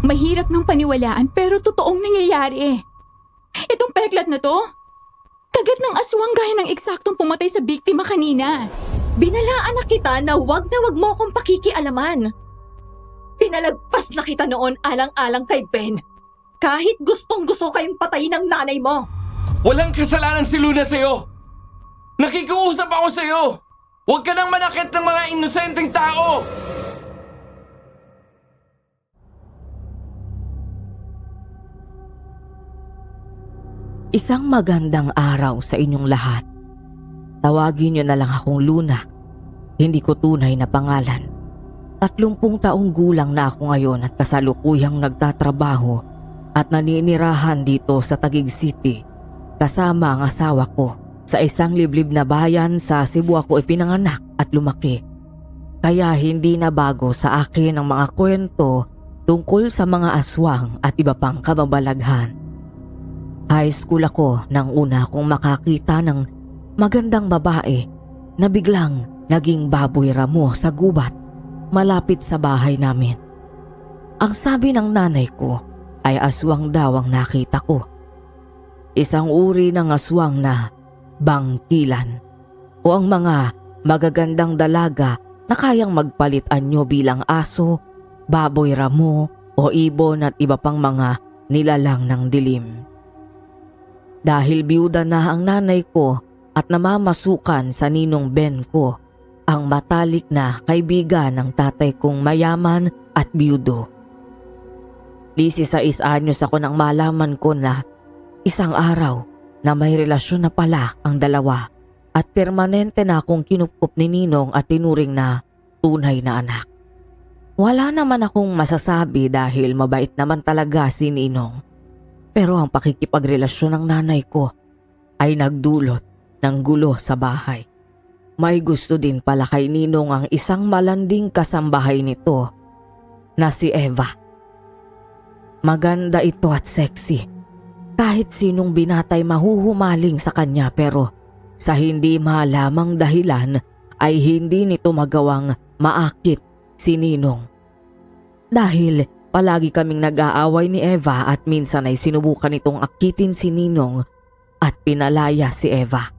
Mahirap ng paniwalaan pero totoong nangyayari. Itong peklat na to, kagat ng aswang gaya ng eksaktong pumatay sa biktima kanina. Binalaan na kita na wag mo akong pakikialaman. Pinalagpas na kita noon alang-alang kay Ben. Kahit gustong-gusto kayong patayin ng nanay mo. Walang kasalanan si Luna sa'yo! Nakikiusap ako sa'yo! Huwag ka nang manakit ng mga inosenteng tao! Isang magandang araw sa inyong lahat. Tawagin niyo na lang akong Luna. Hindi ko tunay na pangalan. 30 taong gulang na ako ngayon at kasalukuyang nagtatrabaho at naninirahan dito sa Taguig City kasama ang asawa ko. Sa isang liblib na bayan sa Cebu ako ipinanganak at lumaki. Kaya hindi na bago sa akin ang mga kwento tungkol sa mga aswang at iba pang kababalaghan. High school ako nang una akong makakita ng magandang babae na biglang naging baboy ramo sa gubat malapit sa bahay namin. Ang sabi ng nanay ko ay aswang daw ang nakita ko. Isang uri ng aswang na bangkilan o ang mga magagandang dalaga na kayang magpalit anyo bilang aso, baboy ramo o ibon at iba pang mga nilalang ng dilim. Dahil biyuda na ang nanay ko at namamasukan sa ninong Ben ko, ang matalik na kaibigan ng tatay kong mayaman at biyudo. 16 anyos ako nang malaman ko na isang araw na may relasyon na pala ang dalawa at permanente na akong kinupkup ni Ninong at tinuring na tunay na anak. Wala naman akong masasabi dahil mabait naman talaga si Ninong. Pero ang pakikipagrelasyon ng nanay ko ay nagdulot ng gulo sa bahay. May gusto din pala kay Ninong ang isang malanding kasambahay nito na si Eva. Maganda ito at sexy. Kahit sinong binatay mahuhumaling sa kanya pero sa hindi malamang dahilan ay hindi nito magawang maakit si Ninong. Dahil palagi kaming nag-aaway ni Eva at minsan ay sinubukan nitong akitin si Ninong at pinalaya si Eva.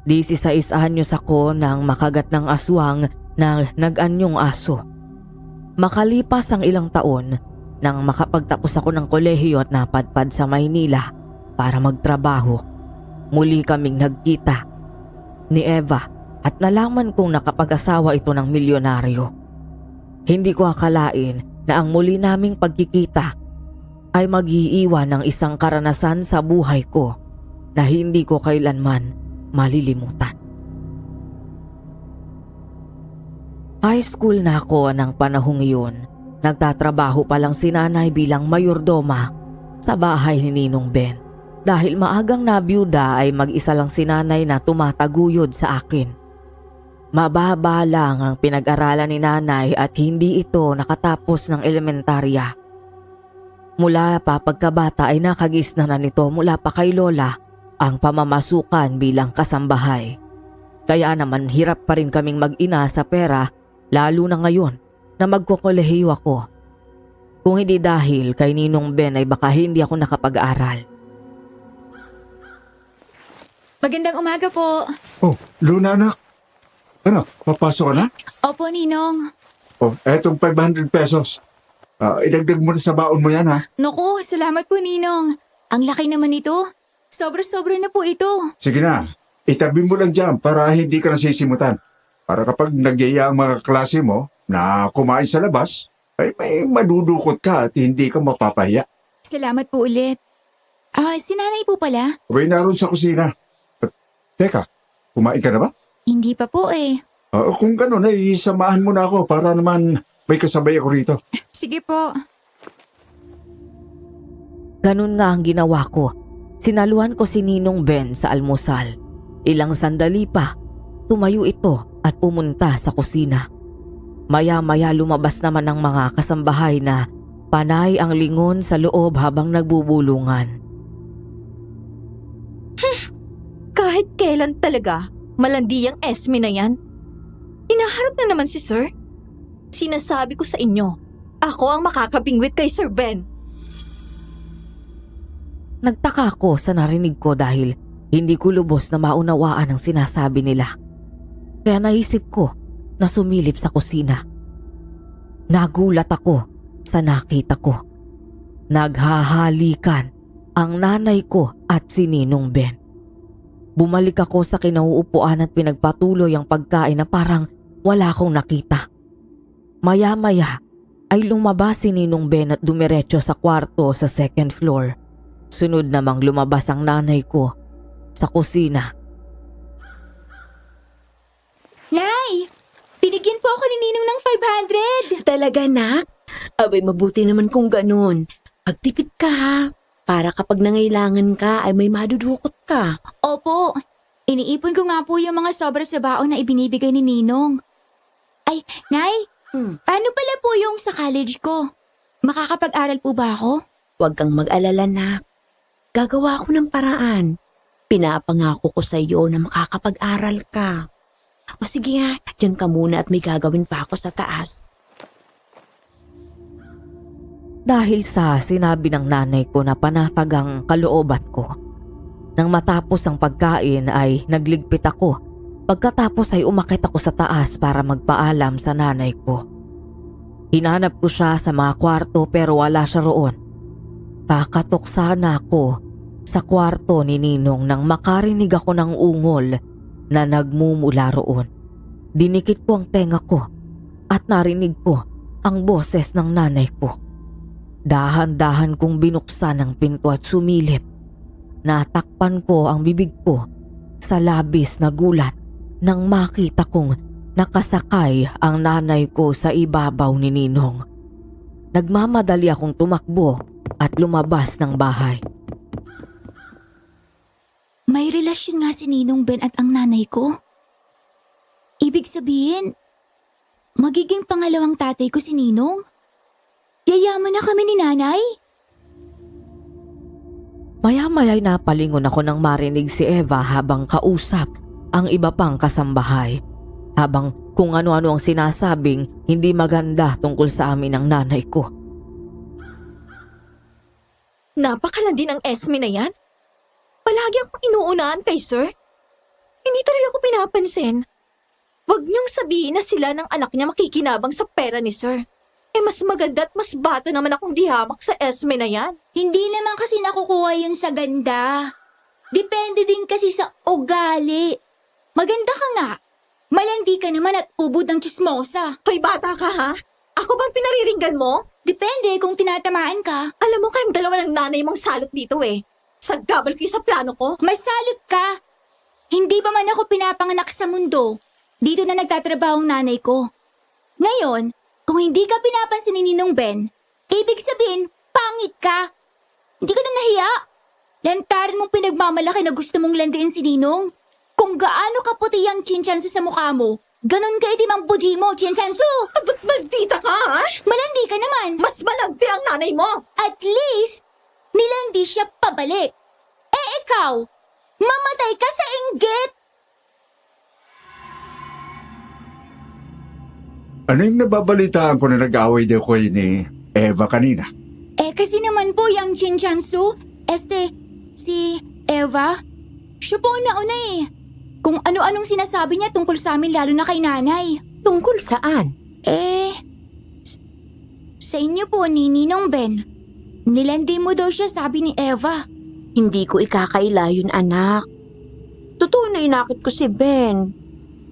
16 anyos ako nang makagat ng aswang na nag-anyong aso. Makalipas ang ilang taon, nang makapagtapos ako ng kolehiyo at napadpad sa Maynila para magtrabaho, muli kaming nagkita ni Eva at nalaman kong nakapag-asawa ito ng milyonaryo. Hindi ko akalain na ang muli naming pagkikita ay mag-iiwan ng isang karanasan sa buhay ko na hindi ko kailanman malilimutan. High school na ako ng panahong iyon. Nagtatrabaho pa lang si nanay bilang mayordoma sa bahay ni Ninong Ben. Dahil maagang nabiyuda ay mag-isa lang si nanay na tumataguyod sa akin. Mababa lang ang pinag-aralan ni nanay at hindi ito nakatapos ng elementarya. Mula pa pagkabata ay nakagisna na nito mula pa kay lola ang pamamasukan bilang kasambahay. Kaya naman hirap pa rin kaming mag-ina sa pera lalo na ngayon na magkokolehiyo ako. Kung hindi dahil kay Ninong Ben ay baka hindi ako nakapag-aral. Magandang umaga po. Oh, Luna anak. Ano, papasok ka na? Opo, Ninong. Oh, etong 500 pesos. Idagdag mo na sa baon mo yan ha. Naku, salamat po, Ninong. Ang laki naman ito. Sobra-sobra na po ito. Sige na, itabi mo lang dyan para hindi ka nasisimutan. Para kapag nagyaya ang mga klase mo na kumain sa labas, ay may madudukot ka at hindi ka mapapahiya. Salamat po ulit. Si nanay po pala. Abay naroon sa kusina. Teka, kumain ka na ba? Hindi pa po eh. Kung gano'n ay samahan mo na ako para naman may kasabay ako rito. Sige po. Ganun nga ang ginawa ko. Sinaluhan ko si Ninong Ben sa almusal. Ilang sandali pa, tumayo ito at pumunta sa kusina. Maya-maya lumabas naman ng mga kasambahay na panay ang lingon sa loob habang nagbubulungan. Kahit kailan talaga, malandi ang Esme na yan. Hinaharap na naman si Sir. Sinasabi ko sa inyo, Ako ang makakabingwit kay Sir Ben. Nagtaka ako sa narinig ko dahil hindi ko lubos na maunawaan ang sinasabi nila. Kaya naisip ko na sumilip sa kusina. Nagulat ako sa nakita ko. Naghahalikan ang nanay ko at si Ninong Ben. Bumalik ako sa kinauupuan at pinagpatuloy ang pagkain na parang wala akong nakita. Maya-maya ay lumabas si Ninong Ben at dumiretso sa kwarto sa second floor. Sunod namang lumabas ang nanay ko sa kusina. Nay! Binigyan po ako ni Ninong ng 500! Talaga, nak? Abay, mabuti naman kung ganun. Magtipid ka, ha? Para kapag nangailangan ka, ay may madudukot ka. Opo, iniipon ko nga po yung mga sobra sa baon na ibinibigay ni Ninong. Ay, Nay, paano pala po yung sa college ko? Makakapag-aral po ba ako? Huwag kang mag-alala, nak. Gagawa ko ng paraan. Pinapangako ko sa iyo na makakapag-aral ka. O sige nga, dyan ka muna at may gagawin pa ako sa taas. Dahil sa sinabi ng nanay ko na panatag ang kalooban ko. Nang matapos ang pagkain ay nagligpit ako. Pagkatapos ay umakit ako sa taas para magpaalam sa nanay ko. Hinanap ko siya sa mga kwarto pero wala siya roon. Kakatok sana ako sa kwarto ni Ninong nang makarinig ako ng ungol na nagmumula roon. Dinikit ko ang tenga ko at narinig ko ang boses ng nanay ko. Dahan-dahan kong binuksan ang pinto at sumilip. Natakpan ko ang bibig ko sa labis na gulat nang makita kong nakasakay ang nanay ko sa ibabaw ni Ninong. Nagmamadali akong tumakbo at lumabas ng bahay. May relasyon nga si Ninong Ben at ang nanay ko. Ibig sabihin, magiging pangalawang tatay ko si Ninong? Yayaman na kami ni nanay? Maya-maya'y napalingon ako nang marinig si Eva habang kausap ang iba pang kasambahay. Habang kung ano-ano ang sinasabing hindi maganda tungkol sa amin ng nanay ko. Napakalandi ng Esme na yan. Palagi akong inuunahan kay Sir. Hindi talaga ako pinapansin. Huwag niyong sabihin na sila ng anak niya makikinabang sa pera ni Sir. Mas maganda at mas bata naman akong dihamak sa Esme na yan. Hindi naman kasi nakukuha yun sa ganda. Depende din kasi sa ugali. Maganda ka nga. Malandi ka naman at ubod ng chismosa. Hoy, bata ka ha? Ako bang pinariringgan mo? Depende kung tinatamaan ka. Alam mo kayong dalawa ng nanay mong salot dito eh. Saggabal kayo sa plano ko. Mas salot ka. Hindi ba man ako pinapanganak sa mundo? Dito na nagtatrabaho ang nanay ko. Ngayon, kung hindi ka pinapansin ni Ninong Ben, ibig sabihin, pangit ka. Hindi ka na nahiya. Lantaran mong pinagmamalaki na gusto mong landiin si Ninong. Kung gaano kaputi ang chinchansu sa mukha mo, ganun ka itim ang budhi mo, chinchansu. Ba't maldita ka ha? Malandi ka naman. Mas malandi ang nanay mo. At least, nilandi siya pabalik. Eh ikaw, mamatay ka sa inggit. Ano yung nababalitaan ko na nag-away daw ko ni Eva kanina? Eh kasi naman po yung chinchansu, si Eva, siya po ang nauna eh. Kung ano-anong sinasabi niya tungkol sa amin lalo na kay nanay. Tungkol saan? Sa inyo po ni Ninong Ben. Nilandi mo daw siya sabi ni Eva. Hindi ko ikakaila yun, anak. Totoo na inakit ko si Ben.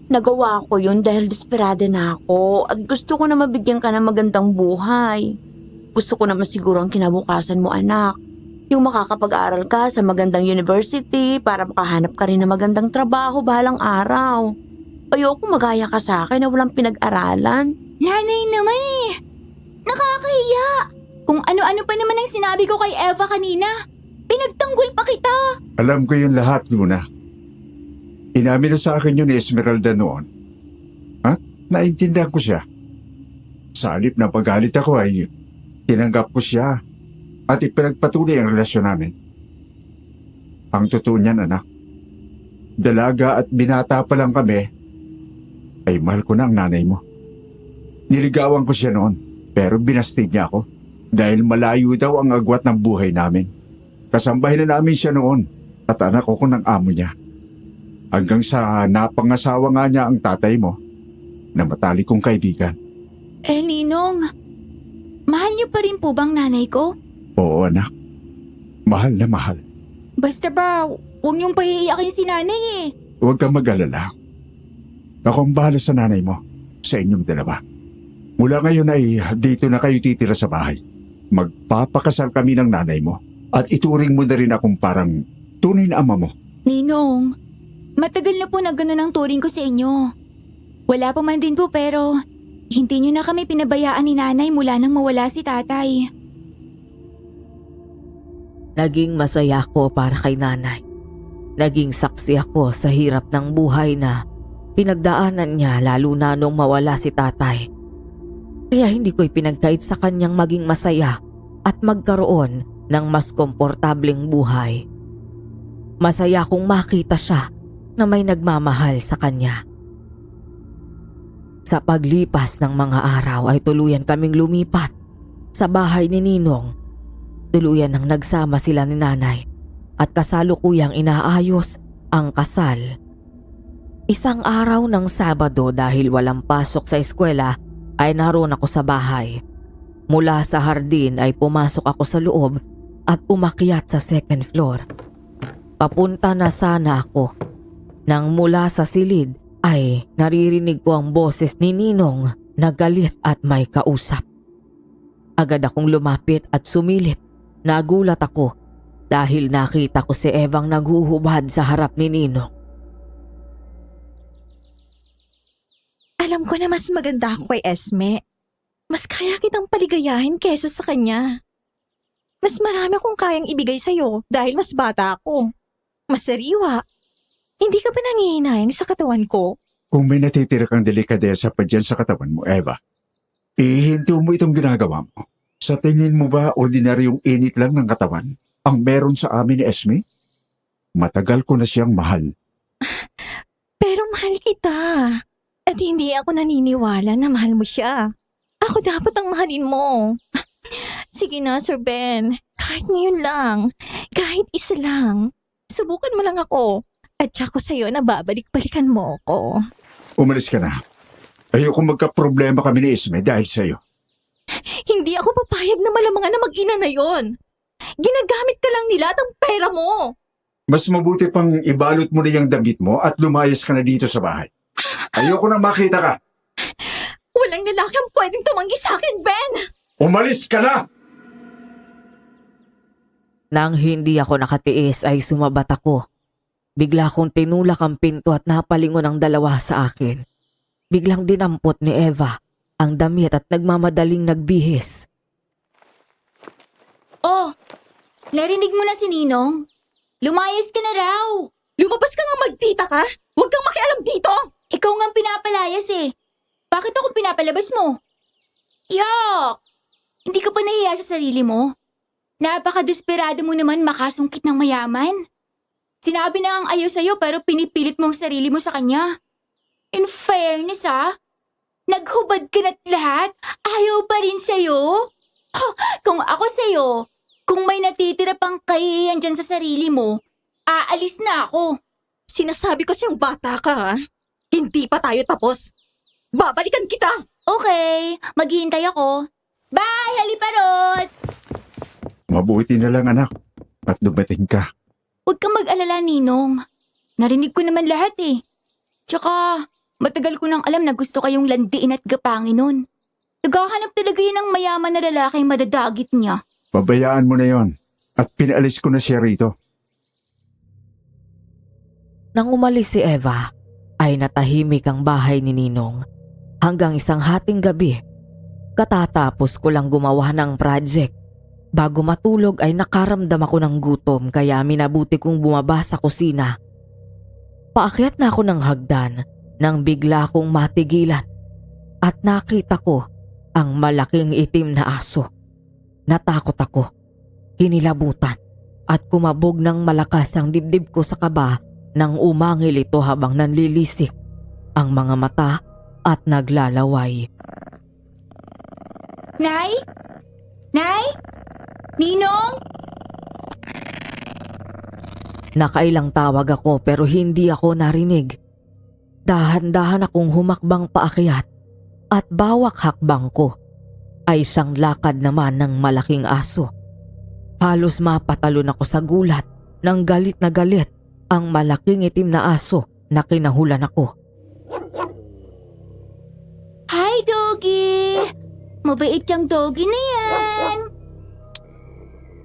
Nagawa ko yun dahil desperada na ako at gusto ko na mabigyan ka ng magandang buhay. Gusto ko na masiguro ang kinabukasan mo, anak. Yung makakapag-aral ka sa magandang university para makahanap ka rin ng magandang trabaho bahalang araw. Ayoko magaya ka sa akin na walang pinag-aralan. Nanay naman eh. Nakakahiya. Kung ano-ano pa naman ang sinabi ko kay Eva kanina. Pinagtanggol pa kita. Alam ko yung lahat, Luna. Inamin na sa akin yun ni Esmeralda noon. At naintindihan ko siya. Sa halip na pagalit ako ay tinanggap ko siya at ipinagpatuloy ang relasyon namin. Ang totoo niyan, anak. Dalaga at binata pa lang kami, ay mahal ko na ang nanay mo. Niligawan ko siya noon. Pero binastig niya ako dahil malayo daw ang agwat ng buhay namin. Kasambahay na namin siya noon at anak ko ng amo niya. Hanggang sa napangasawa nga niya ang tatay mo na matalik kong kaibigan. Ninong, mahal niyo pa rin po bang nanay ko? Oo anak, mahal na mahal. Basta ba, huwag niyong paiiyakin si nanay eh. Huwag kang mag-alala. Ako ang bahala sa nanay mo, sa inyong dalawa. Mula ngayon ay dito na kayo titira sa bahay. Magpapakasal kami ng nanay mo at ituring mo na rin akong parang tunay na ama mo. Ninong, matagal na po na gano'n ang turing ko sa inyo. Wala pa man din po pero hindi niyo na kami pinabayaan ni nanay mula nang mawala si tatay. Naging masaya ako para kay nanay. Naging saksi ako sa hirap ng buhay na pinagdaanan niya lalo na nung mawala si tatay. Kaya hindi ko ipinagkait sa kanyang maging masaya at magkaroon ng mas komportableng buhay. Masaya kong makita siya na may nagmamahal sa kanya. Sa paglipas ng mga araw ay tuluyan kaming lumipat sa bahay ni Ninong. Tuluyan nang nagsama sila ni nanay at kasalukuyang inaayos ang kasal. Isang araw ng Sabado dahil walang pasok sa eskwela ay naroon ako sa bahay. Mula sa hardin ay pumasok ako sa loob at umakyat sa second floor. Papunta na sana ako. Nang mula sa silid ay naririnig ko ang boses ni Ninong na galit at may kausap. Agad akong lumapit at sumilip. Nagulat ako dahil nakita ko si Evang naghuhubad sa harap ni Ninong. Alam ko na mas maganda ako kay Esme. Mas kaya kitang paligayahin kesa sa kanya. Mas marami akong kayang ibigay sa'yo dahil mas bata ako. Mas sariwa. Hindi ka ba nangihinayang sa katawan ko? Kung may natitira kang delikadesa pa dyan sa katawan mo, Eva, ihinto mo itong ginagawa mo. Sa tingin mo ba ordinaryong init lang ng katawan ang meron sa amin ni Esme? Matagal ko na siyang mahal. Pero mahal kita. At hindi ako naniniwala na mahal mo siya. Ako dapat ang mahalin mo. Sige na, Sir Ben. Kahit ngayon lang. Kahit isa lang. Subukan mo lang ako. At saka sa'yo na babalik-balikan mo ako. Umalis ka na. Ayoko magka-problema kami ni Esme dahil sa'yo. Hindi ako papayag na malamangan na mag-ina na yon. Ginagamit ka lang nila at ang pera mo. Mas mabuti pang ibalot mo na yung damit mo at lumayas ka na dito sa bahay. Ayoko na makita ka. Walang lalaki ang pwedeng tumanggi sa akin, Ben! Umalis ka na! Nang hindi ako nakatiis ay sumabat ako. Bigla kong tinulak ang pinto at napalingon ang dalawa sa akin. Biglang dinampot ni Eva ang damit at nagmamadaling nagbihis. Oh, narinig mo na si Ninong? Lumayas ka na raw. Lumabas ka nga magtita ka! Huwag kang makialam dito! Ikaw nga ang pinapalayas eh. Bakit ako pinapalabas mo? Yuck! Hindi ka pa nahiya sa sarili mo? Napaka-desperado mo naman makasungkit ng mayaman. Sinabi na ang ayaw sa'yo pero pinipilit mo ang sarili mo sa kanya. In fairness naghubad ka na't lahat, ayaw pa rin sa'yo? Kung ako sa'yo, kung may natitira pang kahihiyan dyan sa sarili mo, aalis na ako. Sinasabi ko siyang bata ka, ha? Hindi pa tayo tapos. Babalikan kita! Okay, maghihintay ako. Bye, Haliparot! Mabuti na lang anak at dumating ka. Huwag kang mag-alala, Ninong. Narinig ko naman lahat eh. Tsaka, matagal ko nang alam na gusto kayong landiin at gapangin nun. Naghahanap talaga yun ng mayaman na lalaking madadagit niya. Pabayaan mo na yon at pinaalis ko na siya rito. Nang umalis si Eva, ay natahimik ang bahay ni Ninong. Hanggang isang hating gabi, katatapos ko lang gumawa ng project. Bago matulog ay nakaramdam ako ng gutom kaya minabuti kong bumaba sa kusina. Paakyat na ako ng hagdan nang bigla kong matigilan at nakita ko ang malaking itim na aso. Natakot ako, kinilabutan at kumabog ng malakas ang dibdib ko sa kaba nang umangil ito habang nanlilisik ang mga mata at naglalaway. Nay? Nay? Ninong? Nakailang tawag ako pero hindi ako narinig. Dahan-dahan akong humakbang paakyat at bawat hakbang ko ay siyang lakad naman ng malaking aso. Halos mapatalon ako sa gulat nang galit na galit ang malaking itim na aso na kinahulan ako. Hi, Doggy! Mabait yung Doggy na yan.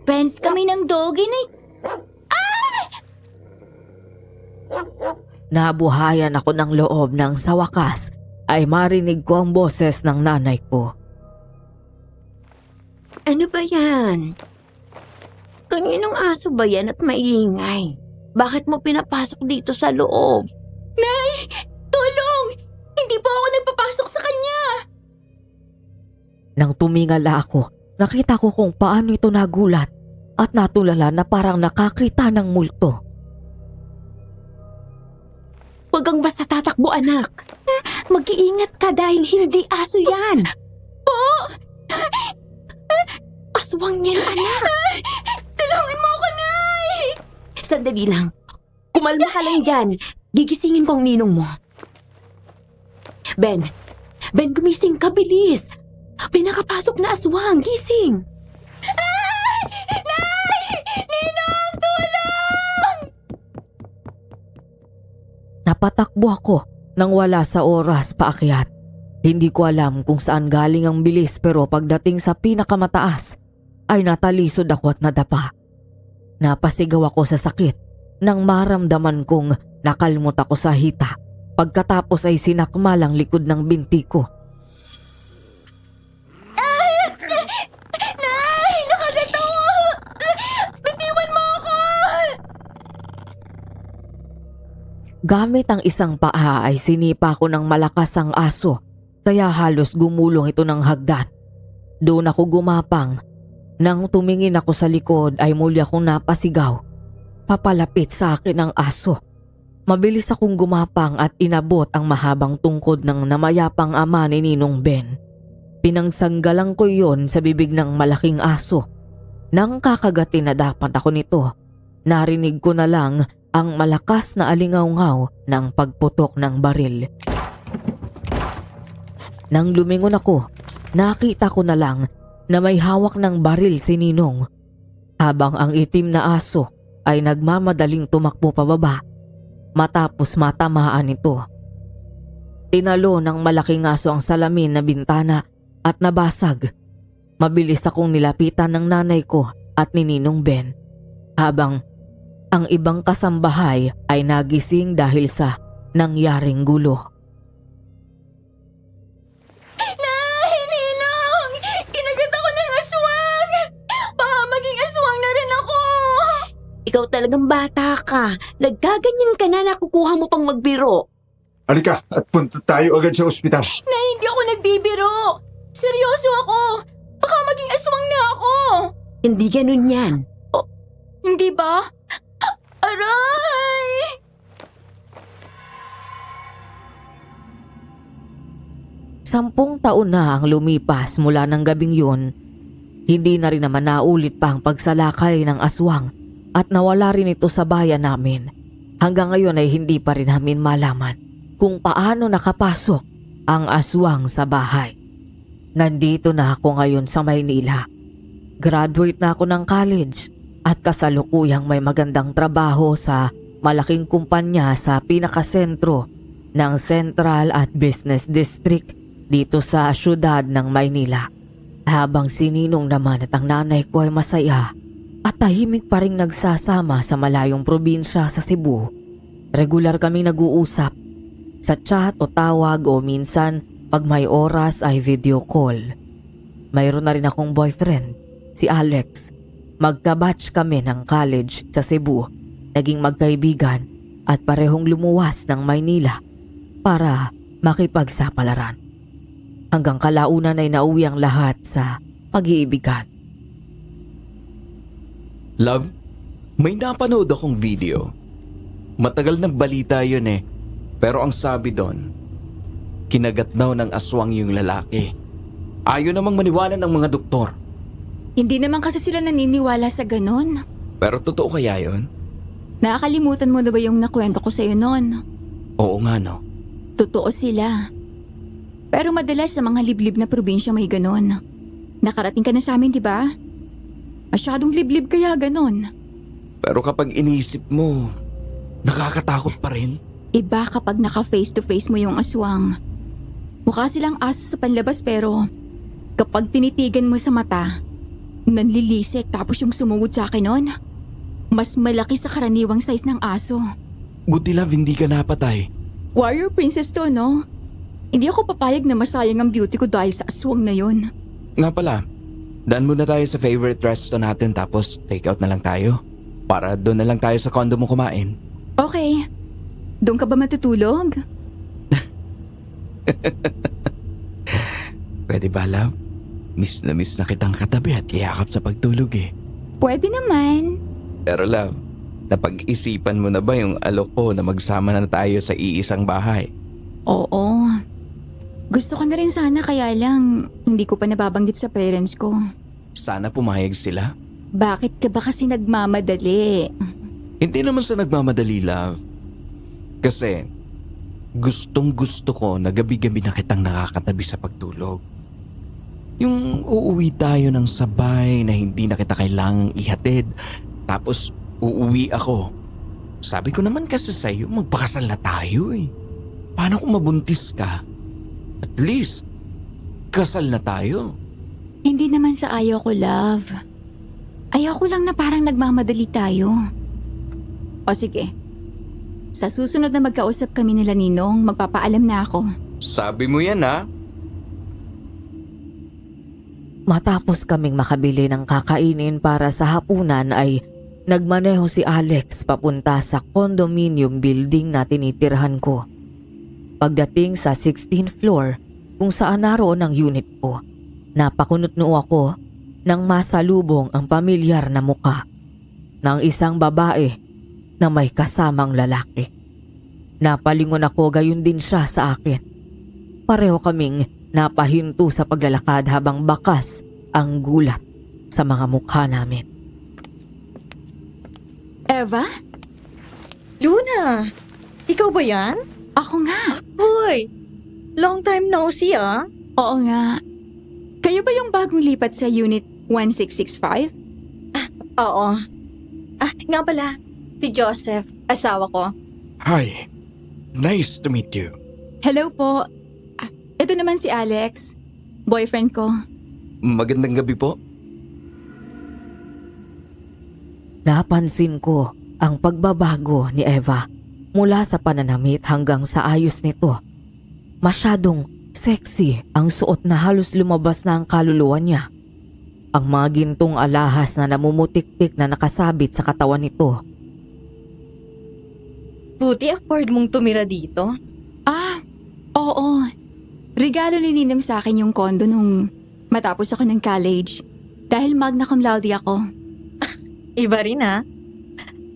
Friends kami ng Doggy na Nabuhayan ako ng loob nang sa wakas ay marinig ko ang boses ng nanay ko. Ano ba yan? Kaninong aso ba yan at maingay? Bakit mo pinapasok dito sa loob? Nay! Tulong! Hindi po ako nagpapasok sa kanya! Nang tumingala ako, nakita ko kung paano ito nagulat at natulala na parang nakakita ng multo. Huwag kang basta tatakbo, anak. Mag-iingat ka dahil hindi aso yan. Po! Aswang yan, anak. Tulungan mo ako, Nay! Sandali lang. Kumalma ka lang dyan. Gigisingin ko ang ninong mo. Ben, gumising ka, bilis. May nakapasok na aswang. Gising. Nay! Ninong, tulong! Napatakbo ako nang wala sa oras paakyat. Hindi ko alam kung saan galing ang bilis pero pagdating sa pinakamataas ay natalisod ako at nadapa. Napasigaw ako sa sakit nang maramdaman kong nakalmot ako sa hita. Pagkatapos ay sinakmal ang likod ng binti ko. Nay! Nakagat ako! Bitiwan mo ako! Gamit ang isang paa ay sinipa ko ng malakas ang aso kaya halos gumulong ito ng hagdan. Doon ako gumapang. Nang tumingin ako sa likod ay muli akong napasigaw. Papalapit sa akin ang aso. Mabilis akong gumapang at inabot ang mahabang tungkod ng namayapang ama ni Ninong Ben. Pinangsanggalang ko yon sa bibig ng malaking aso. Nang kakagatin na dapat ako nito, narinig ko na lang ang malakas na alingaw-ngaw ng pagputok ng baril. Nang lumingon ako, nakita ko na lang na may hawak ng baril si Ninong, habang ang itim na aso ay nagmamadaling tumakbo pababa matapos matamaan ito. Tinalo ng malaking aso ang salamin na bintana at nabasag. Mabilis akong nilapitan ng nanay ko at ni Ninong Ben, habang ang ibang kasambahay ay nagising dahil sa nangyaring gulo. Nay! Ninong! Kinagat ako ng aswang! Baka maging aswang na rin ako! Ikaw talagang bata ka. Nagkaganyan ka na, nakukuha mo pang magbiro. Halika at punta tayo agad sa ospital. Nay, hindi ako nagbibiro! Seryoso ako! Baka maging aswang na ako! Hindi ganun yan. Hindi ba? Aray! Sampung taon na ang lumipas mula ng gabing yun. Hindi na rin naman naulit pa ang pagsalakay ng aswang at nawala rin ito sa bayan namin. Hanggang ngayon ay hindi pa rin namin malaman kung paano nakapasok ang aswang sa bahay. Nandito na ako ngayon sa Maynila. Graduate na ako ng college at kasalukuyang may magandang trabaho sa malaking kumpanya sa pinakasentro ng Central at Business District dito sa syudad ng Maynila. Habang si Ninong naman at ang nanay ko ay masaya at tahimik pa rin nagsasama sa malayong probinsya sa Cebu. Regular kami nag-uusap sa chat o tawag o minsan pag may oras ay video call. Mayroon na rin akong boyfriend, si Alex. Magka-batch kami ng college sa Cebu. Naging magkaibigan at parehong lumuwas ng Maynila para makipagsapalaran. Hanggang kalaunan ay nauwi ang lahat sa pag-iibigan. Love, may napanood akong video. Matagal ng balita yun eh. Pero ang sabi doon, kinagat daw ng aswang yung lalaki. Ayaw namang maniwala ng mga doktor. Hindi naman kasi sila naniniwala sa ganun. Pero totoo kaya yun? Nakakalimutan mo na ba yung nakwento ko sa'yo noon? Oo nga no. Totoo sila. Pero madalas sa mga liblib na probinsya may ganun. Nakarating ka na sa amin, di ba? Masyadong liblib kaya ganun. Pero kapag iniisip mo, nakakatakot pa rin. Iba kapag naka-face to face mo yung aswang. Mukha silang aso sa panlabas pero kapag tinitigan mo sa mata, nanlilisik tapos yung sumugod sa akin nun, mas malaki sa karaniwang size ng aso. Buti lang hindi ka napatay. Warrior princess to, no? Hindi ako papayag na masayang ang beauty ko dahil sa aswang na yun. Nga pala, daan muna tayo sa favorite resto natin tapos take out na lang tayo. Para doon na lang tayo sa condo mo kumain. Okay. Doon ka ba matutulog? Pwede ba, love? Miss na kitang katabi at kayakap sa pagtulog eh. Pwede naman. Pero love, napag-isipan mo na ba yung alok ko na magsama na tayo sa iisang bahay? Oo. Gusto ko na rin sana kaya lang hindi ko pa nababanggit sa parents ko. Sana pumayag sila. Bakit ka ba kasi nagmamadali? Hindi naman sa nagmamadali, love. Kasi gustong gusto ko na gabi-gabi na kitang nakakatabi sa pagtulog. Yung uuwi tayo ng sabay na hindi na kita kailangang ihatid. Tapos uuwi ako. Sabi ko naman kasi sa'yo, magpakasal na tayo eh. Paano kung mabuntis ka? At least, kasal na tayo. Hindi naman sa ayaw ko, love. Ayaw ko lang na parang nagmamadali tayo. O sige. Sa susunod na magkausap kami nila Ninong, magpapaalam na ako. Sabi mo yan ha? Matapos kaming makabili ng kakainin para sa hapunan ay nagmaneho si Alex papunta sa condominium building na tinitirhan ko. Pagdating sa 16th floor kung saan naroon ang unit ko, napakunot-noo ako nang masalubong ang pamilyar na muka ng isang babae na may kasamang lalaki. Napalingon ako gayon din siya sa akin. Pareho kaming napahinto sa paglalakad habang bakas ang gulat sa mga mukha namin. Eva? Luna, ikaw ba yan? Ako nga. Hoy, long time no see ah. Oo nga. Kayo ba yung bagong lipat sa Unit 1665? Oo. Nga pala, si Joseph, asawa ko. Hi. Nice to meet you. Hello po. Ito naman si Alex, boyfriend ko. Magandang gabi po. Napansin ko ang pagbabago ni Eva mula sa pananamit hanggang sa ayos nito. Masyadong sexy ang suot na halos lumabas na ang kaluluwa niya. Ang mga gintong alahas na namumutik-tik na nakasabit sa katawan nito. Buti afford mong tumira dito. Oo. Regalo ni Ninong sa akin yung kondo nung matapos ako ng college. Dahil magna cum laude ako. Iba rin ah.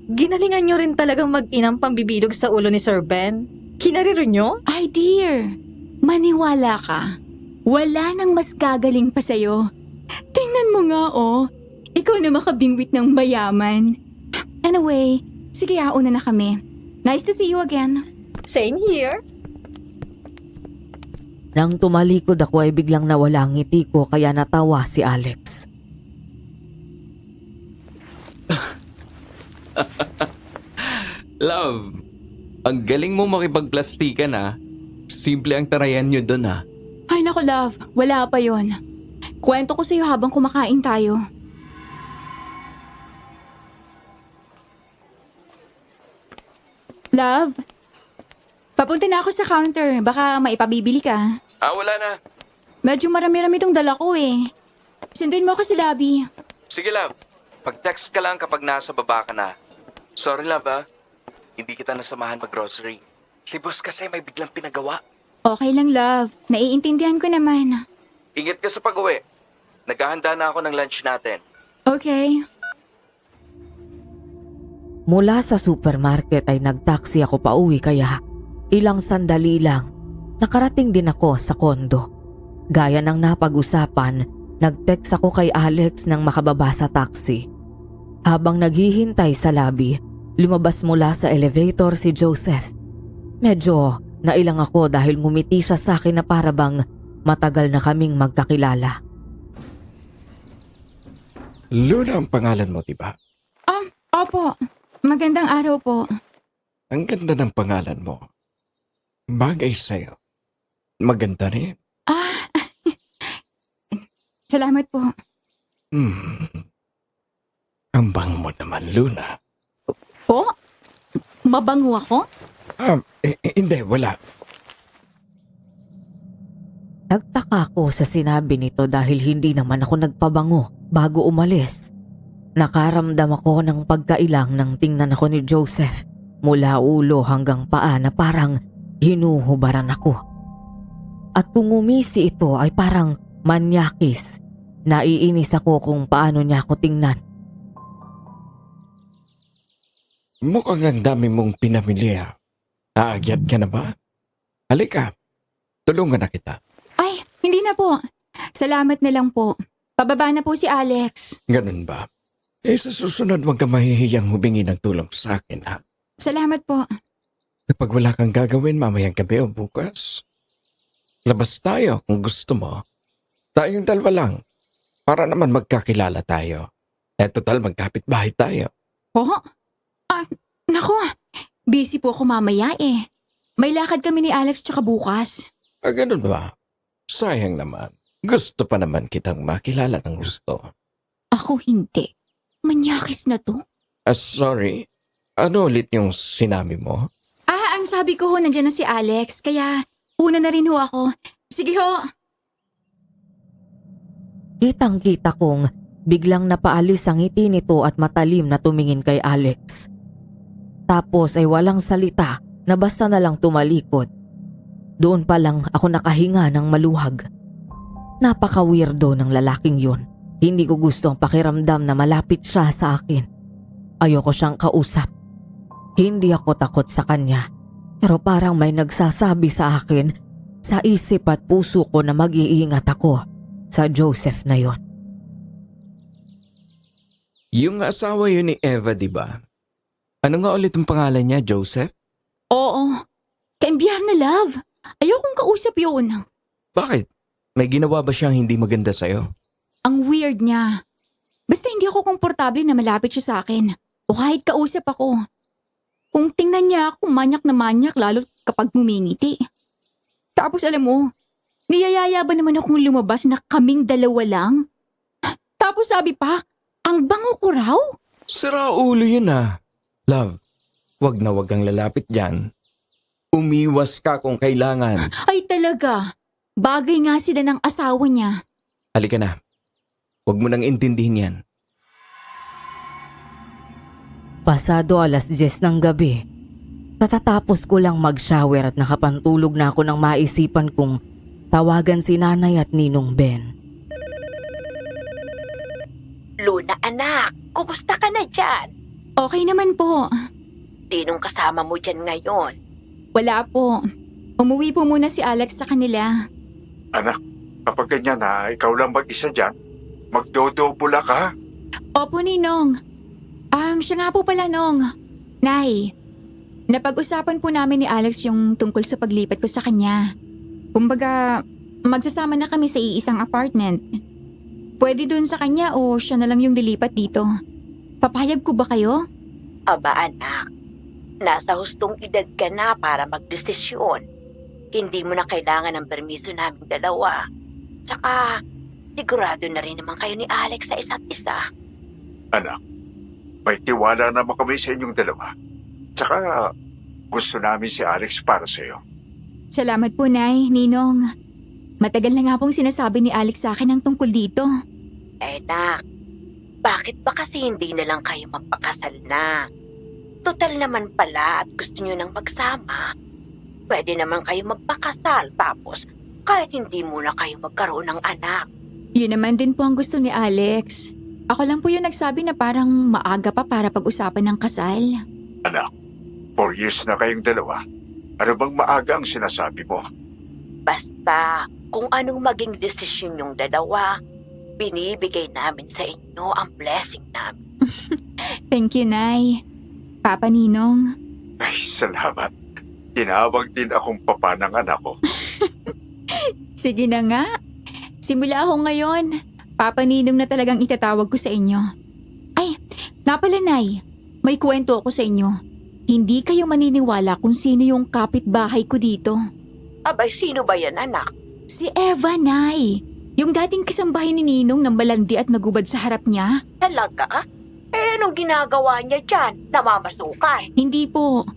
Ginalingan nyo rin talagang mag-inang pambibilog sa ulo ni Sir Ben. Kinariro nyo? Ay dear, maniwala ka. Wala nang mas gagaling pa sa'yo. Tingnan mo nga oh. Ikaw na makabingwit ng mayaman. Anyway, sige auna na kami. Nice to see you again. Same here. Nang tumalikod ako ay biglang nawala ang ngiti ko kaya natawa si Alex. Love, ang galing mo makipagplastikan ha. Simple ang tarayan nyo dun ha. Ay naku love, wala pa yon. Kwento ko sa'yo habang kumakain tayo. Love, papunta na ako sa counter. Baka maipabibili ka. Wala na. Medyo marami-rami itong dala ko eh. Sundin mo ako sa lobby. Sige love, pag-text ka lang kapag nasa baba ka na. Sorry love ha. Hindi kita nasamahan mag-grocery. Si boss kasi may biglang pinagawa. Okay lang love, naiintindihan ko naman. Ingat ka sa pag-uwi. Naghahanda na ako ng lunch natin. Okay. Mula sa supermarket ay nagtaksi ako pauwi kaya ilang sandali lang nakarating din ako sa kondo. Gaya ng napag-usapan, nag-text ako kay Alex nang makababa sa taxi. Habang naghihintay sa lobby, lumabas mula sa elevator si Joseph. Medyo nailang ako dahil ngumiti siya sa akin na para bang matagal na kaming magkakilala. Luna ang pangalan mo, diba? Opo. Magandang araw po. Ang ganda ng pangalan mo. Bagay sa'yo. Maganda rin. Salamat po. Ang bango mo naman, Luna. Po? Mabango ako? Hindi, wala. Nagtaka ako sa sinabi nito dahil hindi naman ako nagpabango bago umalis. Nakaramdam ako ng pagkailang nang tingnan ako ni Joseph mula ulo hanggang paa na parang hinuhubaran ako. At kung umisi ito ay parang manyakis. Naiinis ako kung paano niya ako tingnan. Mukhang ang dami mong pinamilya. Aagyat ka na ba? Halika, tulungan na kita. Ay, hindi na po. Salamat na lang po. Pababa na po si Alex. Ganun ba? Sa susunod wag ka mahihiyang humingi ng tulong sa akin, ha? Salamat po. Kapag wala kang gagawin mamayang gabi o bukas, labas tayo kung gusto mo. Tayong dalawa lang, para naman magkakilala tayo. Total, magkapit-bahay tayo. Po? Naku. Busy po ako mamaya eh. May lakad kami ni Alex tsaka bukas. Ganun ba? Sayang naman. Gusto pa naman kitang makilala ng gusto. Ako hindi. Manyakis na to. Sorry. Ano ulit yung sinabi mo? Ang sabi ko ho, nandiyan na si Alex. Kaya, una na rin ho ako. Sige ho. Kitang-kita kong biglang napaalis ang ngiti nito at matalim na tumingin kay Alex. Tapos ay walang salita na basta na lang tumalikod. Doon pa lang ako nakahinga ng maluhag. Napaka-weirdo ng lalaking yun. Hindi ko gustong pakiramdam na malapit siya sa akin. Ayoko siyang kausap. Hindi ako takot sa kanya. Pero parang may nagsasabi sa akin sa isip at puso ko na mag-iingat ako sa Joseph na yon. Yung asawa yun ni Eva, di ba? Ano nga ulit ang pangalan niya, Joseph? Oo. Kaimbiyar na love. Ayokong kausap yun. Bakit? May ginawa ba siyang hindi maganda sa'yo? Ang weird niya. Basta hindi ako komportable na malapit siya sa akin. O kahit kausap ako. Kung tingnan niya ako, manyak na manyak lalo kapag ngumingiti. Tapos alam mo, niyayaya ba naman akong lumabas na kaming dalawa lang? Tapos sabi pa, ang bango ko raw? Sira ulo yun ah. Love, wag na wag kang lalapit dyan. Umiwas ka kung kailangan. Ay talaga, bagay nga sila ng asawa niya. Halika na. Huwag mo nang intindihin yan. Pasado 10:00 ng gabi. Katatapos ko lang mag-shower at nakapantulog na ako nang maisipan kong tawagan si Nanay at Ninong Ben. Luna anak, kumusta ka na dyan? Okay naman po. Sinong kasama mo dyan ngayon? Wala po. Umuwi po muna si Alex sa kanila. Anak, kapag ganyan na, ikaw lang mag-isa dyan, magdodobula ka. Opo, Ninong. Siya nga po pala, Nong. Nay, napag-usapan po namin ni Alex yung tungkol sa paglipat ko sa kanya. Kumbaga, magsasama na kami sa iisang apartment. Pwede dun sa kanya o siya na lang yung lilipat dito. Papayag ko ba kayo? Aba anak, nasa hustong edad ka na para magdesisyon. Hindi mo na kailangan ng permiso naming dalawa. Tsaka, sigurado na rin naman kayo ni Alex sa isa't isa. Anak, may tiwala naman kami sa inyong dalawa. Tsaka, gusto namin si Alex para sa'yo. Salamat po, Nay, Ninong. Matagal na nga pong sinasabi ni Alex sa akin ang tungkol dito. Nak, bakit ba kasi hindi na lang kayo magpakasal na? Total naman pala at gusto nyo nang magsama. Pwede naman kayo magpakasal tapos kahit hindi muna kayo magkaroon ng anak. Yun naman din po ang gusto ni Alex. Ako lang po yung nagsabi na parang maaga pa para pag-usapan ng kasal. Anak, 4 years na kayong dalawa. Ano bang maaga ang sinasabi mo? Basta kung anong maging desisyon yung dalawa, binibigay namin sa inyo ang blessing namin. Thank you, Nay. Papa Ninong. Ay, salamat. Tinawag din akong papa ng anak ko. Sige na nga. Simula ako ngayon. Papa Ninong na talagang itatawag ko sa inyo. Ay, nga pala, Nay. May kwento ako sa inyo. Hindi kayo maniniwala kung sino yung kapitbahay ko dito. Abay, sino ba yan, anak? Si Eva, Nay. Yung dating kasambahay ni Ninong na malandi at nagubad sa harap niya. Talaga? Eh, anong ginagawa niya dyan? Namamasukay. Hindi po.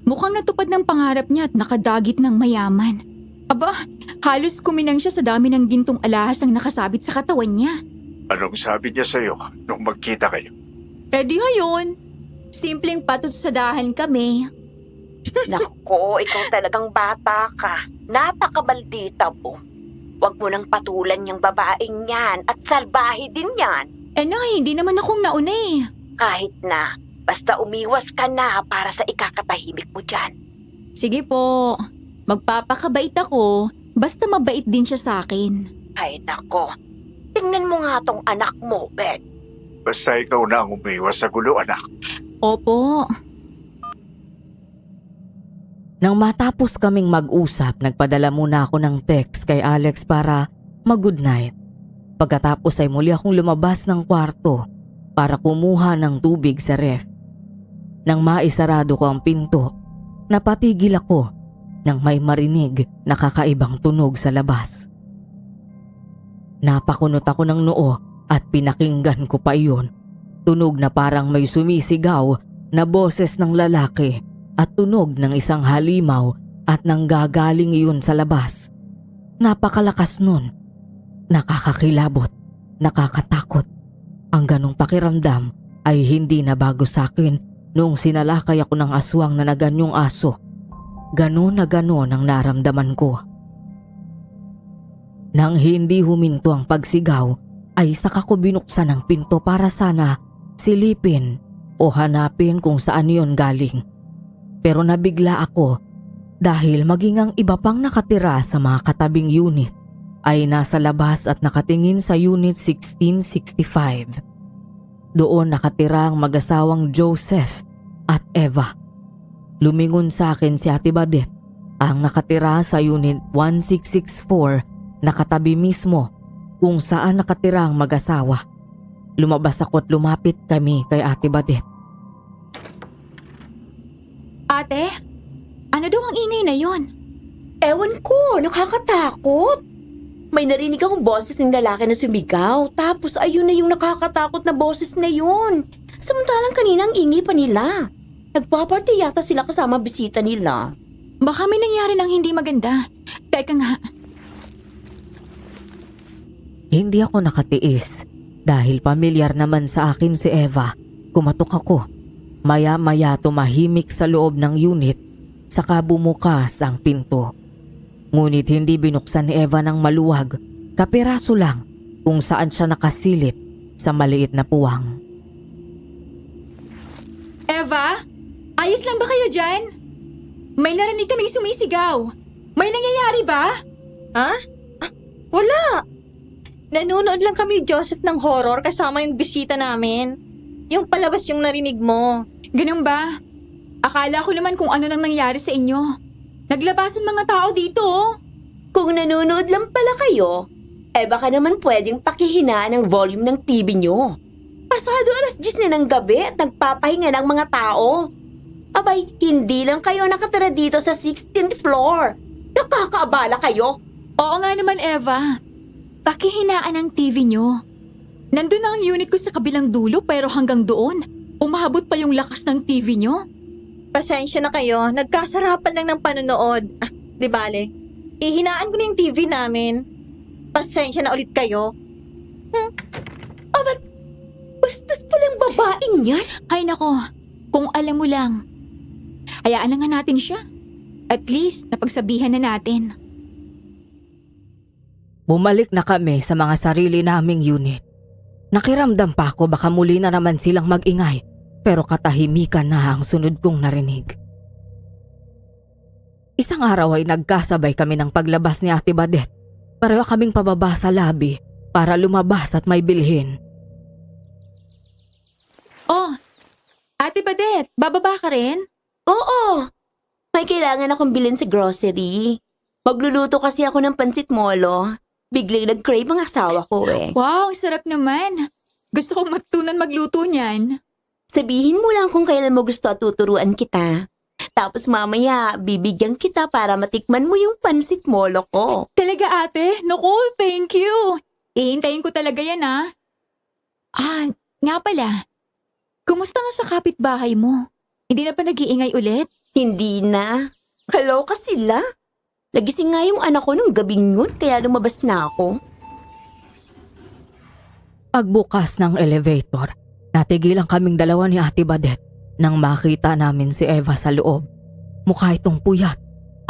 Mukhang natupad ng pangarap niya at nakadagit ng mayaman. Aba, halos kuminang siya sa dami ng gintong alahas ang nakasabit sa katawan niya. Anong sabi niya sa'yo nung magkita kayo? Eh di ngayon, simpleng patutsadahan kami. Naku, ikaw talagang bata ka. Napakabaldita mo. Huwag mo nang patulan yung babaeng yan at salbahe din yan. Eh Nay, hindi naman akong nauna eh. Kahit na, basta umiwas ka na para sa ikakatahimik mo dyan. Sige po, magpapakabait ako, basta mabait din siya sa akin. Ay nako, tingnan mo nga tong anak mo, Ben. Basta ikaw na ang umiwas sa gulo, anak. Opo. Nang matapos kaming mag-usap, nagpadala muna ako ng text kay Alex para mag-good night. Pagkatapos ay muli akong lumabas ng kwarto para kumuha ng tubig sa ref. Nang maisarado ko ang pinto, napatigil ako nang may marinig na kakaibang tunog sa labas. Napakunot ako ng noo at pinakinggan ko pa iyon. Tunog na parang may sumisigaw na boses ng lalaki at tunog ng isang halimaw at nanggagaling iyon sa labas. Napakalakas nun. Nakakakilabot, nakakatakot. Ang ganong pakiramdam ay hindi na bago sa akin noong sinalakay ako ng aswang na naganyong aso. Ganon na ganon ang naramdaman ko. Nang hindi huminto ang pagsigaw, ay saka ko binuksan ang pinto para sana silipin o hanapin kung saan iyon galing. Pero nabigla ako dahil maging ang iba pang nakatira sa mga katabing unit ay nasa labas at nakatingin sa Unit 1665. Doon nakatira ang mag-asawang Joseph at Eva. Lumingon sa akin si Ate Badet, ang nakatira sa Unit 1664, nakatabi mismo kung saan nakatira ang mag-asawa. Lumabas ako at lumapit kami kay Ate Badet. Ate, ano daw ang ingay na yon? Ewan ko, nakakatakot. May narinig akong boses ng lalaki na sumigaw, tapos ayun na yung nakakatakot na boses na yun. Samantalang kanina ang ingi pa nila. Nagpaparty yata sila kasama bisita nila. Baka may nangyari ng hindi maganda. Teka nga, Hindi ako nakatiis dahil pamilyar naman sa akin si Eva. Kumatok ako. Maya-maya tumahimik sa loob ng unit, saka bumukas ang pinto. Ngunit hindi binuksan ni Eva ng maluwag, kapiraso lang kung saan siya nakasilip sa maliit na puwang. Eva, ayos lang ba kayo dyan? May narinig kaming sumisigaw. May nangyayari ba? Ha? Wala. Nanonood lang kami ni Joseph ng horror kasama yung bisita namin. Yung palabas yung narinig mo. Ganun ba? Akala ko naman kung ano nang nangyari sa inyo. Naglabasan mga tao dito, oh. Kung nanonood lang pala kayo, baka naman pwedeng pakihinaan ang volume ng TV nyo. Pasado 10:00 na ng gabi at nagpapahinga ng mga tao. Abay, hindi lang kayo nakatira dito sa 16th floor. Nakakaabala kayo. Oo nga naman, Eva. Pakihinaan ang TV nyo. Nandun na ang unit ko sa kabilang dulo pero hanggang doon, umahabot pa yung lakas ng TV nyo. Pasensya na kayo, nagkasarapan lang ng panonood. Di bale, ihinaan ko na yung TV namin. Pasensya na ulit kayo. Bastos palang babaeng yan. Ay nako, kung alam mo lang. Hayaan na nga natin siya. At least, napagsabihan na natin. Bumalik na kami sa mga sarili naming unit. Nakiramdam pa ako baka muli na naman silang mag-ingay, pero katahimikan na ang sunod kong narinig. Isang araw ay nagkasabay kami ng paglabas ni Ate Badet. Pareho kaming pababa sa lobby para lumabas at may bilhin. Oh, Ate Badet, bababa ka rin? Oo, may kailangan akong bilhin sa grocery. Magluluto kasi ako ng pansit molo. Biglang nag-crave ang asawa ko eh. Wow, ang sarap naman. Gusto kong matutunan magluto niyan. Sabihin mo lang kung kailan mo gusto at tuturuan kita. Tapos mamaya, bibigyan kita para matikman mo yung pansit molo ko. Talaga ate? Naku, thank you. Ihintayin ko talaga yan nga pala. Kumusta na sa kapitbahay mo? Hindi na pa nag-iingay ulit? Hindi na. Kaloka sila. Nagising nga yung anak ko nung gabing yun, kaya lumabas na ako. Pagbukas ng elevator, natigilan kaming dalawa ni Ate Badet nang makita namin si Eva sa loob. Mukha itong puyat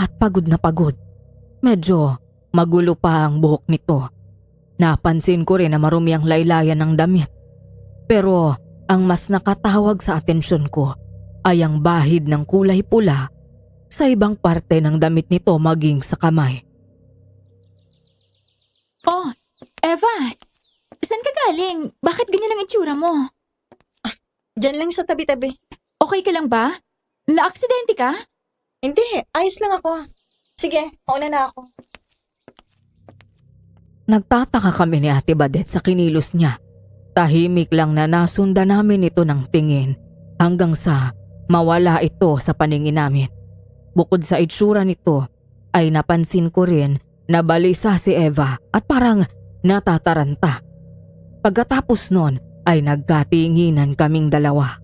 at pagod na pagod. Medyo magulo pa ang buhok nito. Napansin ko rin na marumi ang laylayan ng damit. Pero ang mas nakatawag sa atensyon ko ay ang bahid ng kulay pula sa ibang parte ng damit nito maging sa kamay. Oh, Eva, saan ka galing? Bakit ganyan ang itsura mo? Diyan lang sa tabi-tabi. Okay ka lang ba? Na-aksidente ka? Hindi, ayos lang ako. Sige, mauna na ako. Nagtataka kami ni Ate Badet sa kinilos niya. Tahimik lang na nasundan namin ito ng tingin hanggang sa mawala ito sa paningin namin. Bukod sa itsura nito, ay napansin ko rin na balisa si Eva at parang natataranta. Pagkatapos nun ay nagkatinginan kaming dalawa.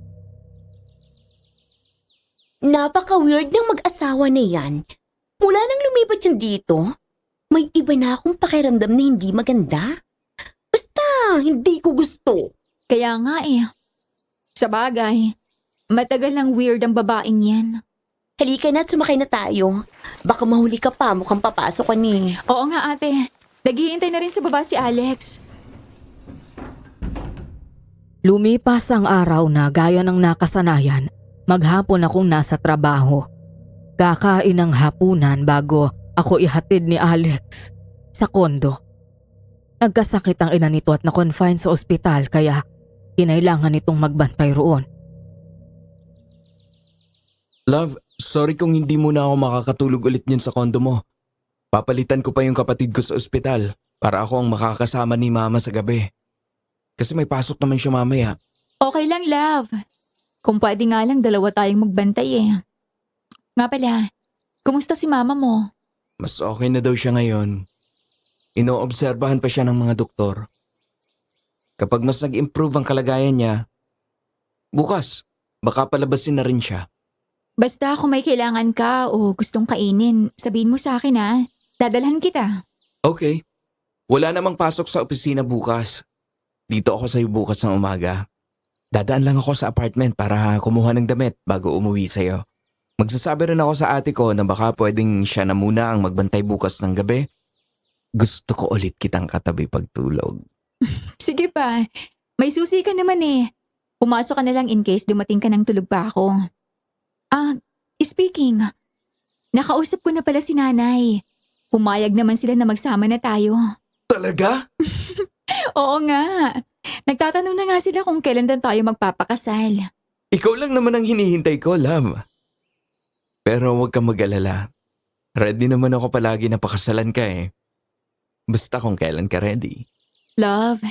Napaka-weird ng mag-asawa na yan. Mula nang lumipat yan dito, may iba na akong pakiramdam na hindi maganda. Basta, hindi ko gusto. Kaya nga Sa bagay, matagal nang weird ang babaeng yan. Halika na at sumakay na tayo. Baka mahuli ka pa, mukhang papasok ka ni. Oo nga ate, naghihintay na rin sa baba si Alex. Lumipas ang araw na gaya ng nakasanayan, maghapon akong nasa trabaho. Kakain ng hapunan bago ako ihatid ni Alex sa kondo. Nagkasakit ang ina nito at na-confine sa ospital kaya kinailangan nitong magbantay roon. Love, sorry kung hindi mo na ako makakatulog ulit niyan sa kondo mo. Papalitan ko pa yung kapatid ko sa ospital para ako ang makakasama ni Mama sa gabi. Kasi may pasok naman siya mamaya. Okay lang, love. Kung pwede nga lang, dalawa tayong magbantay Nga pala, kumusta si mama mo? Mas okay na daw siya ngayon. Inoobserbahan pa siya ng mga doktor. Kapag mas nag-improve ang kalagayan niya, bukas, baka palabasin na rin siya. Basta kung may kailangan ka o gustong kainin, sabihin mo sa akin Dadalhan kita. Okay. Wala namang pasok sa opisina bukas. Dito ako sa'yo bukas ng umaga. Dadaan lang ako sa apartment para kumuha ng damit bago umuwi sa'yo. Magsasabi rin ako sa ate ko na baka pwedeng siya na muna ang magbantay bukas ng gabi. Gusto ko ulit kitang katabi pagtulog. Sige pa, may susi ka naman Pumasok ka na lang in case dumating ka ng tulog pa ako. Speaking, nakausap ko na pala si nanay. Pumayag naman sila na magsama na tayo. Talaga? Oo nga. Nagtatanong na nga sila kung kailan din tayo magpapakasal. Ikaw lang naman ang hinihintay ko, love. Pero huwag kang mag-alala. Ready naman ako palagi na pakasalan ka Basta kung kailan ka ready. Love,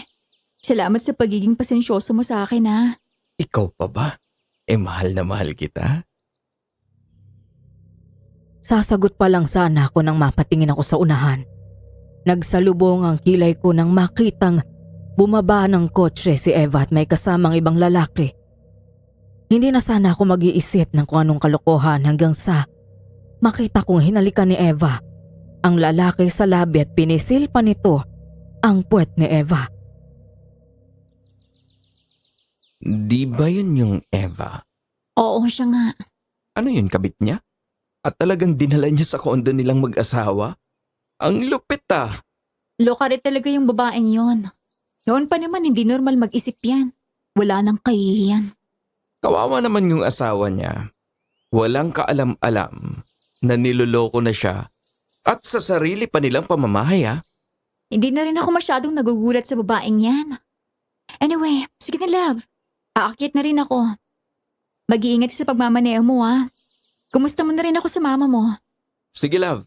salamat sa pagiging pasensyoso mo sa akin Ikaw pa ba? Mahal na mahal kita. Sasagot pa lang sana ako nang mapatingin ako sa unahan. Nagsalubong ang kilay ko nang makitang bumaba ng kotse si Eva at may kasamang ibang lalaki. Hindi na sana ako mag-iisip ng kung anong kalokohan hanggang sa makita kong hinalikan ni Eva ang lalaki sa labi at pinisil pa nito ang puwet ni Eva. Di ba yun yung Eva? Oo, siya nga. Ano yun, kabit niya? At talagang dinala niya sa kondo nilang mag-asawa? Ang lupit Loka rin talaga yung babaeng yon. Noon pa naman hindi normal mag-isip yan. Wala nang kahihiyan. Kawawa naman yung asawa niya. Walang kaalam-alam na niloloko na siya at sa sarili pa nilang pamamahay Hindi na rin ako masyadong nagugulat sa babaeng yan. Anyway, sige na love. Aakyat na rin ako. Mag-iingat sa pagmamaneho mo ha. Kumusta mo na rin ako sa mama mo? Sige love,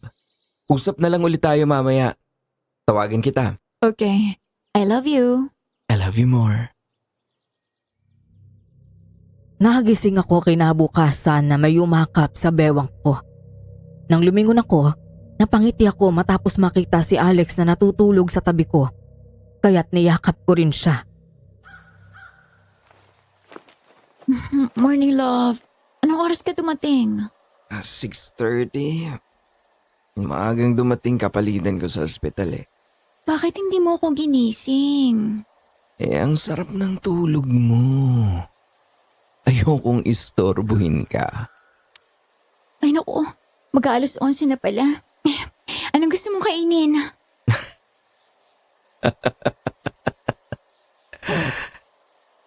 usap na lang ulit tayo mamaya. Tawagin kita. Okay. I love you. I love you more. Nagising ako kinabukasan na may umakap sa bewang ko. Nang lumingon ako, napangiti ako matapos makita si Alex na natutulog sa tabi ko. Kaya't niyakap ko rin siya. Morning love. Anong oras ka dumating? 6:30. Maagang dumating kapalitan ko sa ospital eh. Bakit hindi mo ako ginising? Ang sarap ng tulog mo. Ayokong istorbuhin ka. Ay naku, mag-aalas 11 na pala. Anong gusto mong kainin?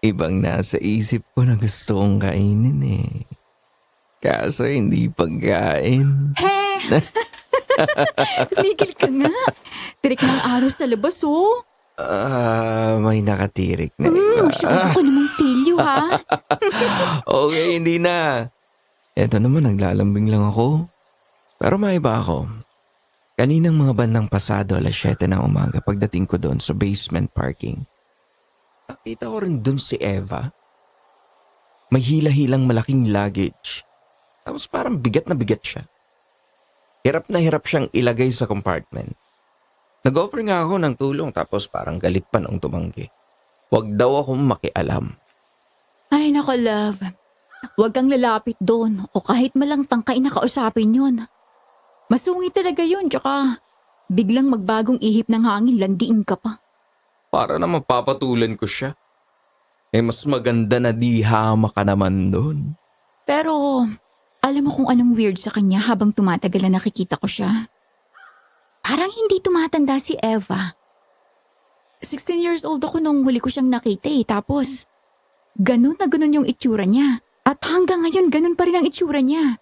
Ibang nasa isip ko na gusto kong kainin eh. Kaso hindi pagkain. Tumigil ka nga. Tirik ng araw sa labas oh. May nakatirik na iba. Masyado ko namang tilyo ha. Okay, hindi na. Eto naman, naglalambing lang ako. Pero may iba ako. Kaninang mga bandang pasado, 7:00 ng umaga, pagdating ko doon sa basement parking. Nakita ko rin doon si Eva. May hila-hilang malaking luggage. Tapos parang bigat na bigat siya. Hirap na hirap siyang ilagay sa compartment. Nag-offer nga ako ng tulong tapos parang galit pa nung tumanggi. Huwag daw akong makialam. Ay nako love. Huwag kang lalapit doon o kahit malang tangkay na kausapin yun. Masungit talaga yun tsaka biglang magbagong ihip ng hangin landiin ka pa. Para na mapapatulan ko siya. Mas maganda na di hama ka naman doon. Pero alam mo kung anong weird sa kanya habang tumatagal na nakikita ko siya? Parang hindi tumatanda si Eva. 16 years old ako nung huli ko siyang nakita tapos ganun na ganun yung itsura niya. At hanggang ngayon ganun pa rin ang itsura niya.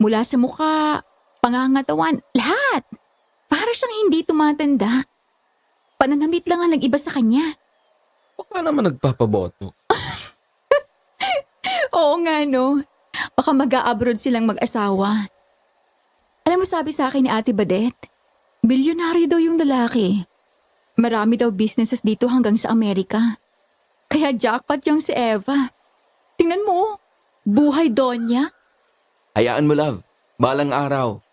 Mula sa mukha, pangangatawan, lahat. Para siyang hindi tumatanda. Pananamit lang ang nag-iba sa kanya. Baka naman nagpapaboto. Oo nga no. Baka mag-a-abroad silang mag-asawa. Alam mo sabi sa akin ni Ate Badette, bilyonaryo daw yung lalaki. Marami daw businesses dito hanggang sa Amerika. Kaya jackpot yung si Eva. Tingnan mo, buhay donya. Hayaan mo love, balang araw.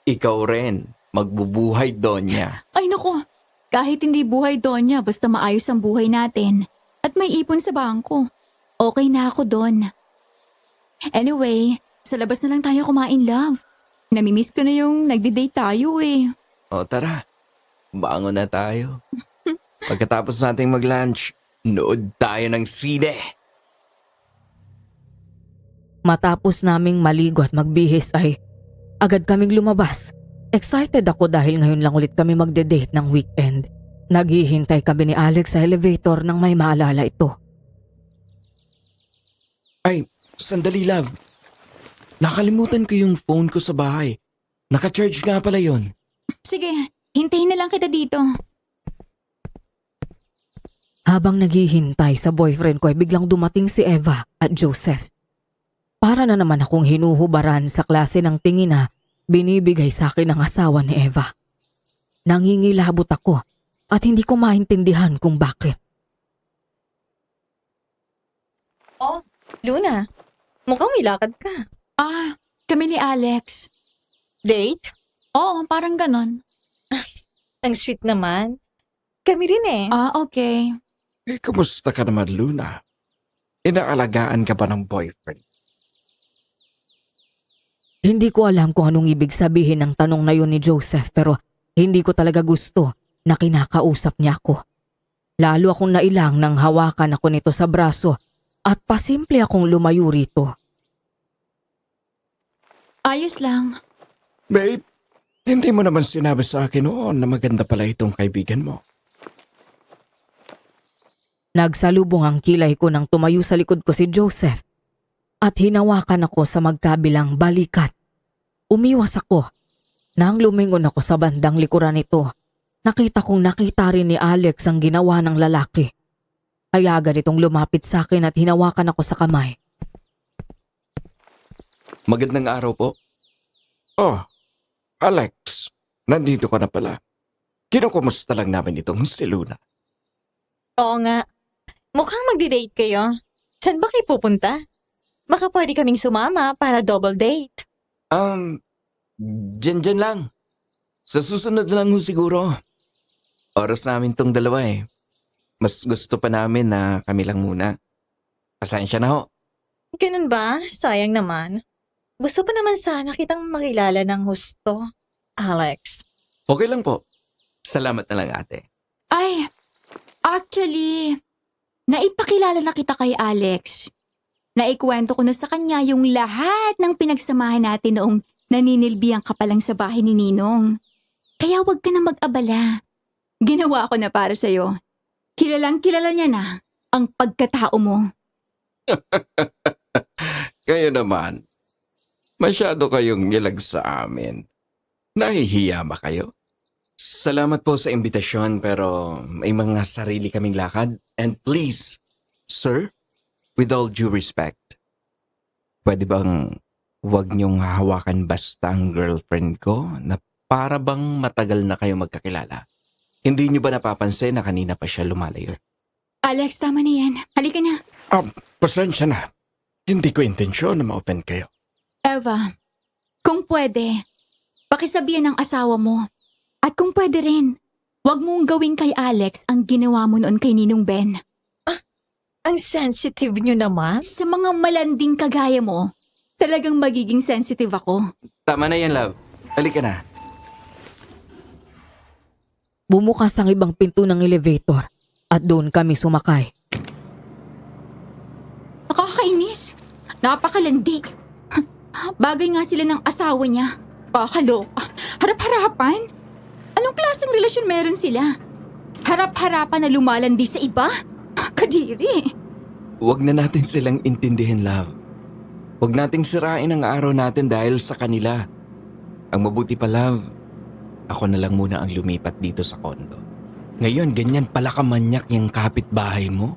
Ikaw rin, magbubuhay donya. Ay nako, kahit hindi buhay donya basta maayos ang buhay natin. At may ipon sa bangko. Okay na ako doon. Anyway, sa labas na lang tayo kumain love. Namimiss ko na yung nagdi-date tayo eh. O tara, bangon na tayo. Pagkatapos nating mag-lunch, nood tayo ng sine. Matapos naming maligo at magbihis ay agad kaming lumabas. Excited ako dahil ngayon lang ulit kami magde-date ng weekend. Naghihintay kami ni Alex sa elevator nang may maalala ito. Ay, sandali love. Nakalimutan ko yung phone ko sa bahay. Naka-charge nga pala yon. Sige, hintayin na lang kita dito. Habang naghihintay sa boyfriend ko ay biglang dumating si Eva at Joseph. Para na naman akong hinuhubaran sa klase ng tingin na binibigay sa akin ng asawa ni Eva. Nangingilabot ako at hindi ko maintindihan kung bakit. Oh, Luna, mukhang may lakad ka. Kami ni Alex. Date? Oo, parang ganon. Ang sweet naman. Kami rin eh. Okay. Kumusta ka naman Luna? Inaalagaan ka ba ng boyfriend? Hindi ko alam kung anong ibig sabihin ng tanong na yun ni Joseph pero hindi ko talaga gusto na kinakausap niya ako. Lalo akong nailang nang hawakan ako nito sa braso at pasimple akong lumayo rito. Ayos lang. Babe, hindi mo naman sinabi sa akin noon na maganda pala itong kaibigan mo. Nagsalubong ang kilay ko nang tumayo sa likod ko si Joseph at hinawakan ako sa magkabilang balikat. Umiwas ako. Nang lumingon ako sa bandang likuran nito, nakita rin ni Alex ang ginawa ng lalaki. Kaya agad itong lumapit sa akin at hinawakan ako sa kamay. Magandang araw po. Oh, Alex, nandito ka na pala. Kinukumusta lang namin itong si Luna. Oo nga. Mukhang magdi-date kayo. Saan ba kayo pupunta? Baka pwede kaming sumama para double date. Dyan lang. Sa susunod lang ho siguro. Oras namin tong dalawa eh. Mas gusto pa namin na kami lang muna. Pasensya na ho. Ganun ba? Sayang naman. Gusto pa naman sana kitang makilala ng husto, Alex. Okay lang po. Salamat na lang ate. Ay, actually, naipakilala na kita kay Alex. Naikwento ko na sa kanya yung lahat ng pinagsamahan natin noong naninilbihan ka pa lang sa bahay ni Ninong. Kaya wag ka na mag-abala. Ginawa ko na para sa'yo. Kilalang kilala niya na ang pagkatao mo. Kayo naman. Masyado kayong nilag sa amin. Nahihiya ba kayo? Salamat po sa imbitasyon pero may mga sarili kaming lakad. And please, sir, with all due respect, pwede bang huwag niyong hahawakan basta ang girlfriend ko na para bang matagal na kayo magkakilala? Hindi niyo ba napapansin na kanina pa siya lumalayo? Alex, tama na yan. Halika na. Pasensya na. Hindi ko intensyon na ma-offend kayo. Eva, kung pwede, pakisabihan ng asawa mo. At kung pwede rin, wag mong gawin kay Alex ang ginawa mo noon kay Ninong Ben. Ang sensitive niyo naman. Sa mga malanding kagaya mo, talagang magiging sensitive ako. Tama na yan, love. Halika na. Bumukas ang ibang pinto ng elevator at doon kami sumakay. Nakakainis. Napakalandi. Bagay nga sila ng asawa niya. Pakaloka. Harap-harapan? Anong klaseng relasyon meron sila? Harap-harapan na lumalandi sa iba? Kadiri. Huwag na natin silang intindihin, love. Huwag nating sirain ang araw natin dahil sa kanila. Ang mabuti pa, love, ako na lang muna ang lumipat dito sa kondo. Ngayon, ganyan pala kamanyak yung kapitbahay mo.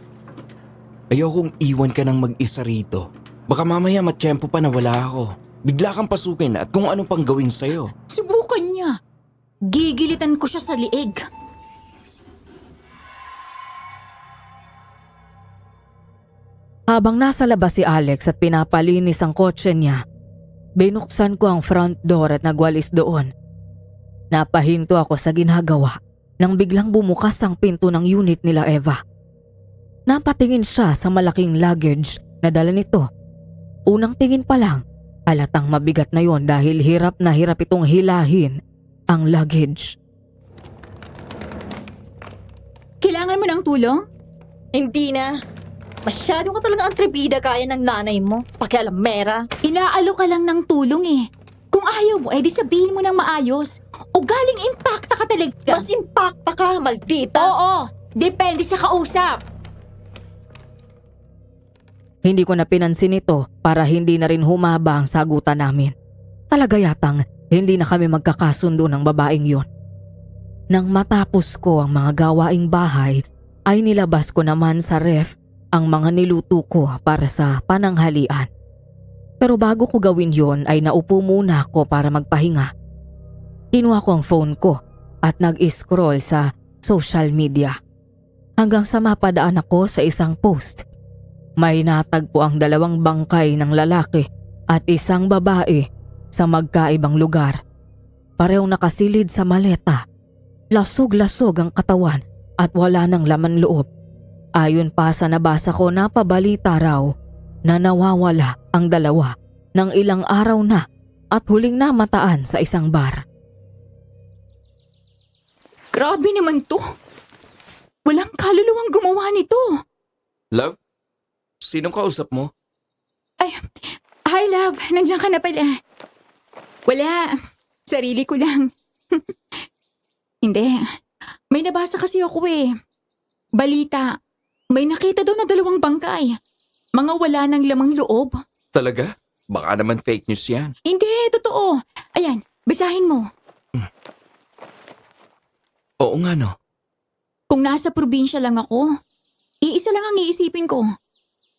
Ayokong iwan ka ng mag-isa rito. Baka mamaya matsyempo pa na wala ako. Bigla kang pasukin at kung ano pang gawin sa'yo. Subukan niya. Gigilitan ko siya sa liig. Habang nasa labas si Alex at pinapalinis ang kotse niya, binuksan ko ang front door at nagwalis doon. Napahinto ako sa ginagawa nang biglang bumukas ang pinto ng unit nila Eva. Napatingin siya sa malaking luggage na dala nito. Unang tingin pa lang, halatang mabigat na yon dahil hirap na hirap itong hilahin ang luggage. Kailangan mo ng tulong? Hindi na. Masyado ka talaga antrepida kaya ng nanay mo. Pakialamera. Inaalo ka lang ng tulong eh. Kung ayaw mo, edi sabihin mo ng maayos. O galing impacta ka talaga. Mas impacta ka, maldita. Oo, depende sa kausap. Hindi ko na pinansin ito para hindi na rin humaba ang sagutan namin. Talaga yatang hindi na kami magkakasundo ng babaeng yun. Nang matapos ko ang mga gawaing bahay, ay nilabas ko naman sa ref ang mga niluto ko para sa pananghalian. Pero bago ko gawin yon ay naupo muna ako para magpahinga. Kinuha ko ang phone ko at nag-scroll sa social media. Hanggang sa mapadaan ako sa isang post. May natagpo ang 2 bangkay ng lalaki at isang babae sa magkaibang lugar. Parehong nakasilid sa maleta. Lasog-lasog ang katawan at wala ng laman loob. Ayon pa sa nabasa ko na pabalita raw na nawawala ang 2 ng ilang araw na at huling namataan sa isang bar. Grabe naman to. Walang kaluluwang gumawa nito. Love, sinong kausap mo? Ay, hi love, nandiyan ka na pala. Wala, sarili ko lang. Hindi, may nabasa kasi ako eh. Balita, may nakita daw na 2 bangkay. Mga wala ng lamang loob. Talaga? Baka naman fake news yan. Hindi, totoo. Ayan, basahin mo. Oo nga no. Kung nasa probinsya lang ako, iisa lang ang iisipin ko.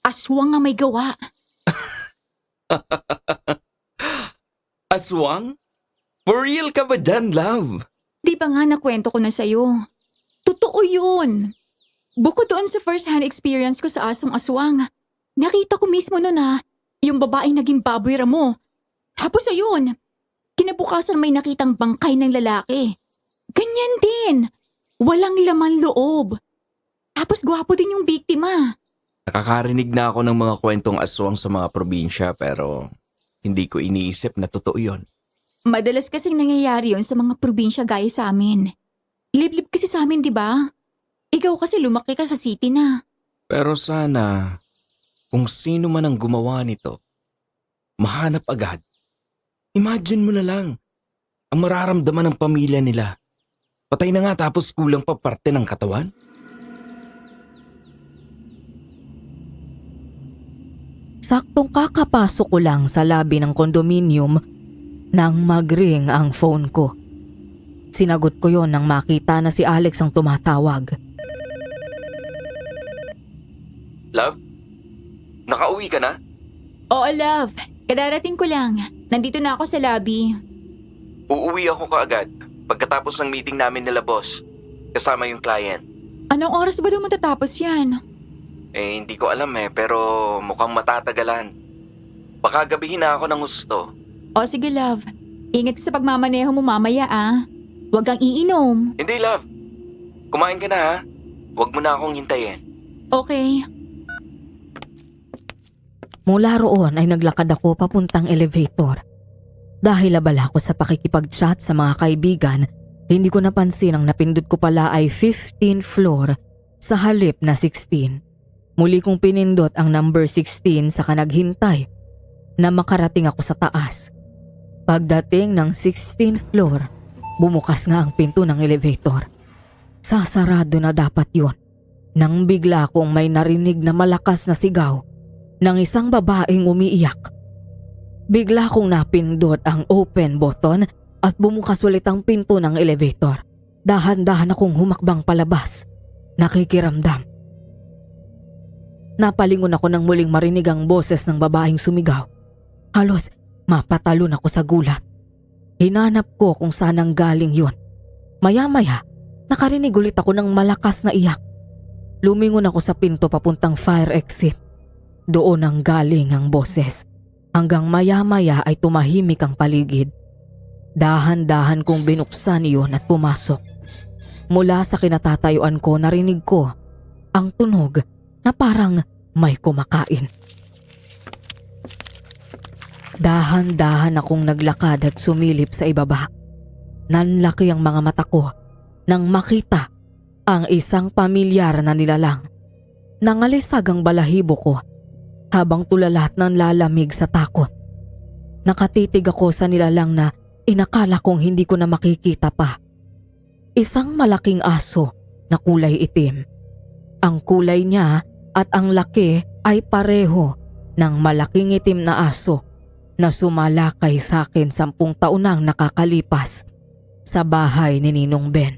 Aswang ang may gawa. Aswang? For real ka ba dyan, love? Di ba nga nakwento ko na sa'yo? Totoo yun. Bukod doon sa first-hand experience ko sa asong aswang, nakita ko mismo nun yung babaeng naging baboy ramo. Tapos ayun, kinabukasan may nakitang bangkay ng lalaki. Ganyan din. Walang laman loob. Tapos gwapo din yung biktima. Nakakarinig na ako ng mga kwentong aswang sa mga probinsya pero hindi ko iniisip na totoo yun. Madalas kasing nangyayari yun sa mga probinsya gaya sa amin. Liblib kasi sa amin, di ba? Ikaw kasi lumaki ka sa city na. Pero sana, kung sino man ang gumawa nito, mahanap agad. Imagine mo na lang, ang mararamdaman ng pamilya nila. Patay na nga tapos kulang pa parte ng katawan. Saktong kakapasok ko lang sa labi ng kondominium nang mag-ring ang phone ko. Sinagot ko yon nang makita na si Alex ang tumatawag. Love? Nakauwi ka na? Oo, love. Kadarating ko lang. Nandito na ako sa lobby. Uuwi ako kaagad pagkatapos ng meeting namin nila boss, kasama yung client. Anong oras ba daw matatapos yan? Hindi ko alam pero mukhang matatagalan. Baka gabihin na ako ng gusto. O sige, love. Ingat ka sa pagmamaneho mo mamaya, Huwag kang iinom. Hindi, love. Kumain ka na, ha? Huwag mo na akong hintayin. Okay. Mula roon ay naglakad ako papuntang elevator. Dahil abala ko sa pakikipag-chat sa mga kaibigan, hindi ko napansin ang napindot ko pala ay 15th floor sa halip na 16. Muli kong pinindot ang number 16 sa kanaghintay na makarating ako sa taas. Pagdating ng 16th floor, bumukas nga ang pinto ng elevator. Sasarado na dapat yon nang bigla kong may narinig na malakas na sigaw ng isang babaeng umiiyak. Bigla kong napindot ang open button at bumukas ulit ang pinto ng elevator. Dahan-dahan akong humakbang palabas, nakikiramdam. Napalingon ako nang muling marinig ang boses ng babaeng sumigaw. Halos mapatalon ako sa gulat. Hinanap ko kung saan ang galing yun. Maya-maya, nakarinig ulit ako ng malakas na iyak. Lumingon ako sa pinto papuntang fire exit. Doon ang galing ang boses. Hanggang maya-maya ay tumahimik ang paligid. Dahan-dahan kong binuksan iyon at pumasok. Mula sa kinatatayuan ko, narinig ko ang tunog na parang may kumakain. Dahan-dahan akong naglakad at sumilip sa ibaba. Nanlaki ang mga mata ko nang makita ang isang pamilyar na nilalang. Nangalisag ang balahibo ko habang tulalat ng lalamig sa takot. Nakatitig ako sa nilalang na inakala kong hindi ko na makikita pa. Isang malaking aso na kulay itim. Ang kulay niya at ang laki ay pareho ng malaking itim na aso na sumalakay sa akin 10 taon nang nakakalipas sa bahay ni Ninong Ben.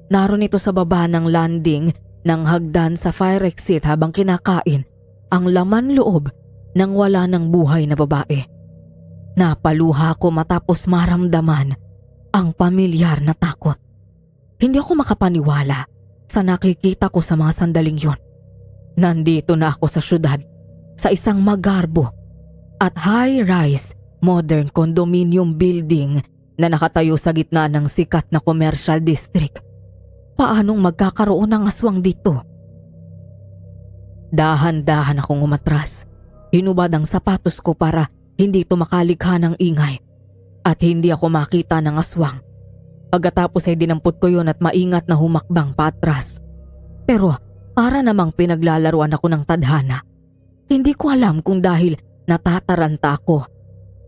Naroon ito sa baba ng landing ng hagdan sa fire exit habang kinakain ang laman loob ng wala ng buhay na babae. Napaluha ko matapos maramdaman ang pamilyar na takot. Hindi ako makapaniwala sa nakikita ko sa mga sandaling yon. Nandito na ako sa syudad, sa isang magarbo at high-rise modern condominium building na nakatayo sa gitna ng sikat na commercial district. Paanong magkakaroon ng aswang dito? Dahan-dahan akong umatras. Hinubad ang sapatos ko para hindi ito makalikha ng ingay at hindi ako makita ng aswang. Pagkatapos ay dinampot ko yon at maingat na humakbang paatras. Pero para namang pinaglalaruan ako ng tadhana. Hindi ko alam kung dahil natataranta ako.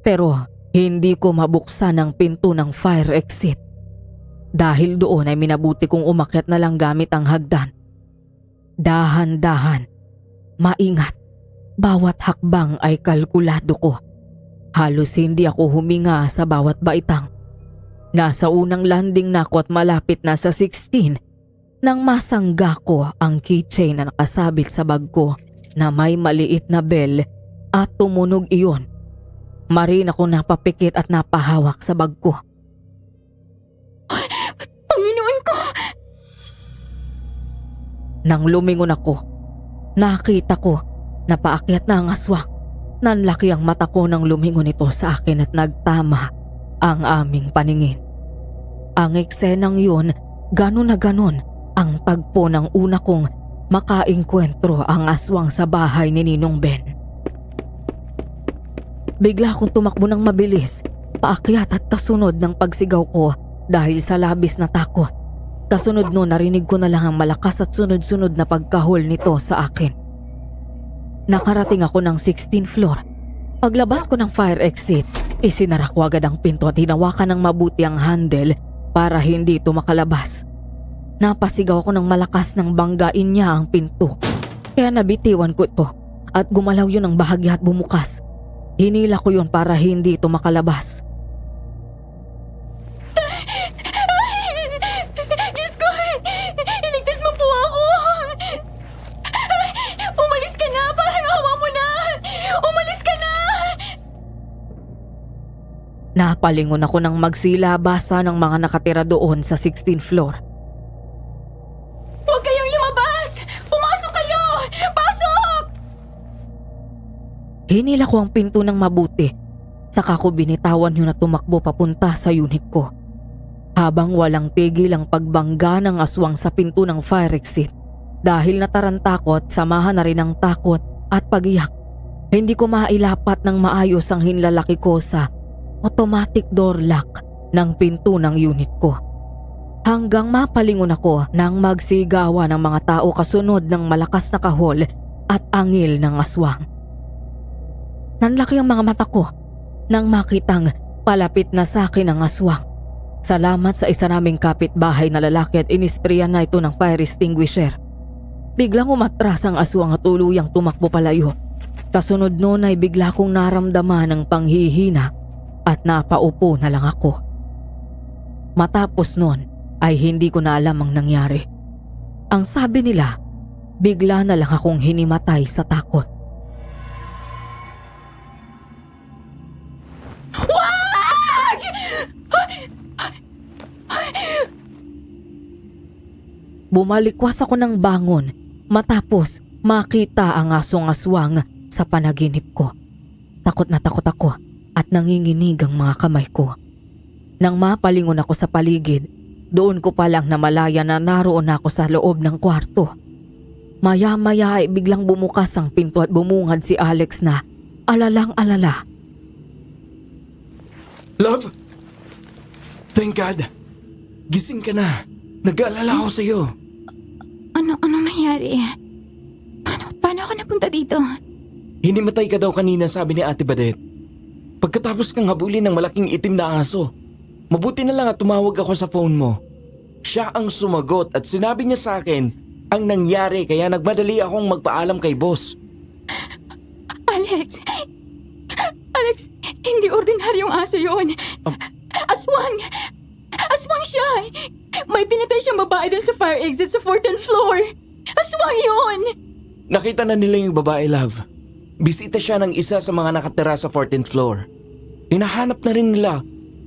Pero hindi ko mabuksan ang pinto ng fire exit. Dahil doon ay minabuti kong umakyat na lang gamit ang hagdan. Dahan-dahan, maingat, bawat hakbang ay kalkulado ko. Halos hindi ako huminga sa bawat baitang. Nasa unang landing na ako at malapit na sa 16 nang masangga ko ang keychain na nakasabit sa bag ko na may maliit na bell at tumunog iyon. Marin ako napapikit at napahawak sa bag ko. Panginoon ko! Nang lumingon ako, nakita ko na paakyat na ang aswang. Nanlaki ang mata ko nang lumingon ito sa akin at nagtama ang aming paningin. Ang eksenang yun, ganon na ganon ang tagpo ng una kong makaengkwentro ang aswang sa bahay ni Ninong Ben. Bigla akong tumakbo ng mabilis, paakyat at kasunod ng pagsigaw ko dahil sa labis na takot. Kasunod no, narinig ko na lang ang malakas at sunod-sunod na pagkahol nito sa akin. Nakarating ako ng 16th floor. Paglabas ko ng fire exit, isinara ko agad ang pinto at hinawakan ng mabuti ang handle para hindi ito makalabas. Napasigaw ako ng malakas nang banggain niya ang pinto. Kaya nabitiwan ko ito at gumalaw yun ng bahagya at bumukas. Hinila ko yun para hindi ito makalabas. Diyos ko! Iligtas mo po ako! Umalis ka na! Parang awa mo na! Umalis ka na! Napalingon ako ng magsilabasa ng mga nakatira doon sa 16th floor. Huwag kayong lumabas! Pumasok kayo! Pasok! Hinila ko ang pinto ng mabuti. Saka ko binitawan yun at tumakbo papunta sa unit ko. Habang walang tigil ang pagbangga ng aswang sa pinto ng fire exit. Dahil nataranta ko at samahan na rin ang takot at pagiyak, hindi ko mailapat ng maayos ang hinlalaki ko sa automatic door lock ng pinto ng unit ko. Hanggang mapalingon ako nang magsigawa ng mga tao kasunod ng malakas na kahol at angil ng aswang. Nanlaki ang mga mata ko nang makitang palapit na sa akin ang aswang. Salamat sa isa naming kapitbahay na lalaki at inisprayan na ito ng fire extinguisher. Biglang umatras ang aswang at tuluyang tumakbo palayo. Kasunod noon ay bigla kong naramdaman ng panghihina at napaupo na lang ako. Matapos noon ay hindi ko na alam ang nangyari. Ang sabi nila, bigla na lang akong hinimatay sa takot. Bumalikwas ako ng bangon matapos makita ang aswang-aswang sa panaginip ko. Takot na takot ako at nanginginig ang mga kamay ko. Nang mapalingon ako sa paligid, doon ko palang namalaya na naroon ako sa loob ng kwarto. Maya-maya ay biglang bumukas ang pinto at bumungad si Alex na alalang-alala. Love? Thank God. Gising ka na. Nag-aalala ako sa'yo. Anong nangyari? Paano ako napunta dito? Hinimatay ka daw kanina, sabi ni Ate Badet. Pagkatapos kang habulin ng malaking itim na aso. Mabuti na lang at tumawag ako sa phone mo. Siya ang sumagot at sinabi niya sa akin ang nangyari kaya nagmadali akong magpaalam kay boss. Alex, hindi ordinaryong aso yun. Aswang! Aswang siya! May pinatay siyang babae doon sa fire exit sa 14th floor. Aswang yun! Nakita na nila yung babae, love. Bisita siya ng isa sa mga nakatira sa 14th floor. Hinahanap na rin nila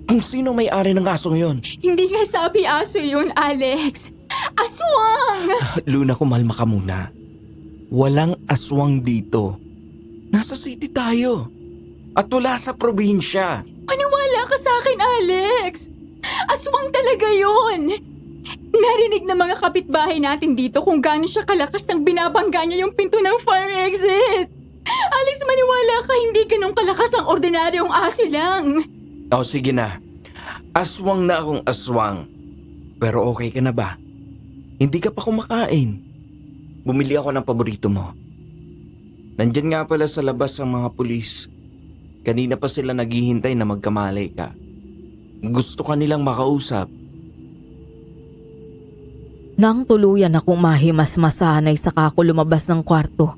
kung sino may-ari ng asong yon. Hindi nga sabi aso yun, Alex. Aswang! Luna, kumalma ka muna. Walang aswang dito. Nasa city tayo. At wala sa probinsya. Maniwala ka sa akin, Alex. Aswang talaga yun. Narinig ng mga kapitbahay natin dito kung gaano siya kalakas nang binabangga niya yung pinto ng fire exit. Alex, maniwala ka, hindi ganun kalakas ang ordinaryong aso lang. O sige na. Aswang na akong aswang. Pero okay ka na ba? Hindi ka pa kumakain. Bumili ako ng paborito mo. Nandyan nga pala sa labas ang mga pulis. Kanina pa sila naghihintay na magkamalay ka. Gusto ka nilang makausap. Nang tuluyan akong mahimas-masanay saka ako lumabas ng kwarto.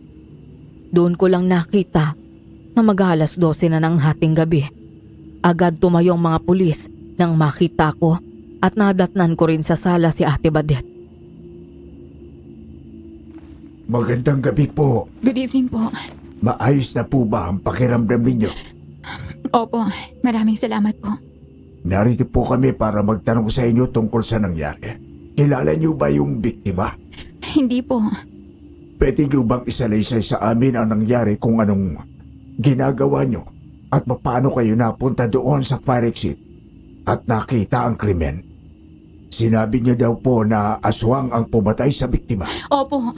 Doon ko lang nakita na mag-alas 12 na ng hating gabi. Agad tumayo ang mga pulis Nang makita ko at nadatnan ko rin sa sala si Ate Badet. Magandang gabi po. Good evening po. Maayos na po ba ang pakiramdam ninyo? Opo, maraming salamat po. Narito po kami para magtanong sa inyo tungkol sa nangyari. Kilala niyo ba yung biktima? Hindi po. Pwede niyo bang isalaysay sa amin ang nangyari kung anong ginagawa niyo at paano kayo napunta doon sa fire exit at nakita ang krimen? Sinabi niya daw po na aswang ang pumatay sa biktima. Opo,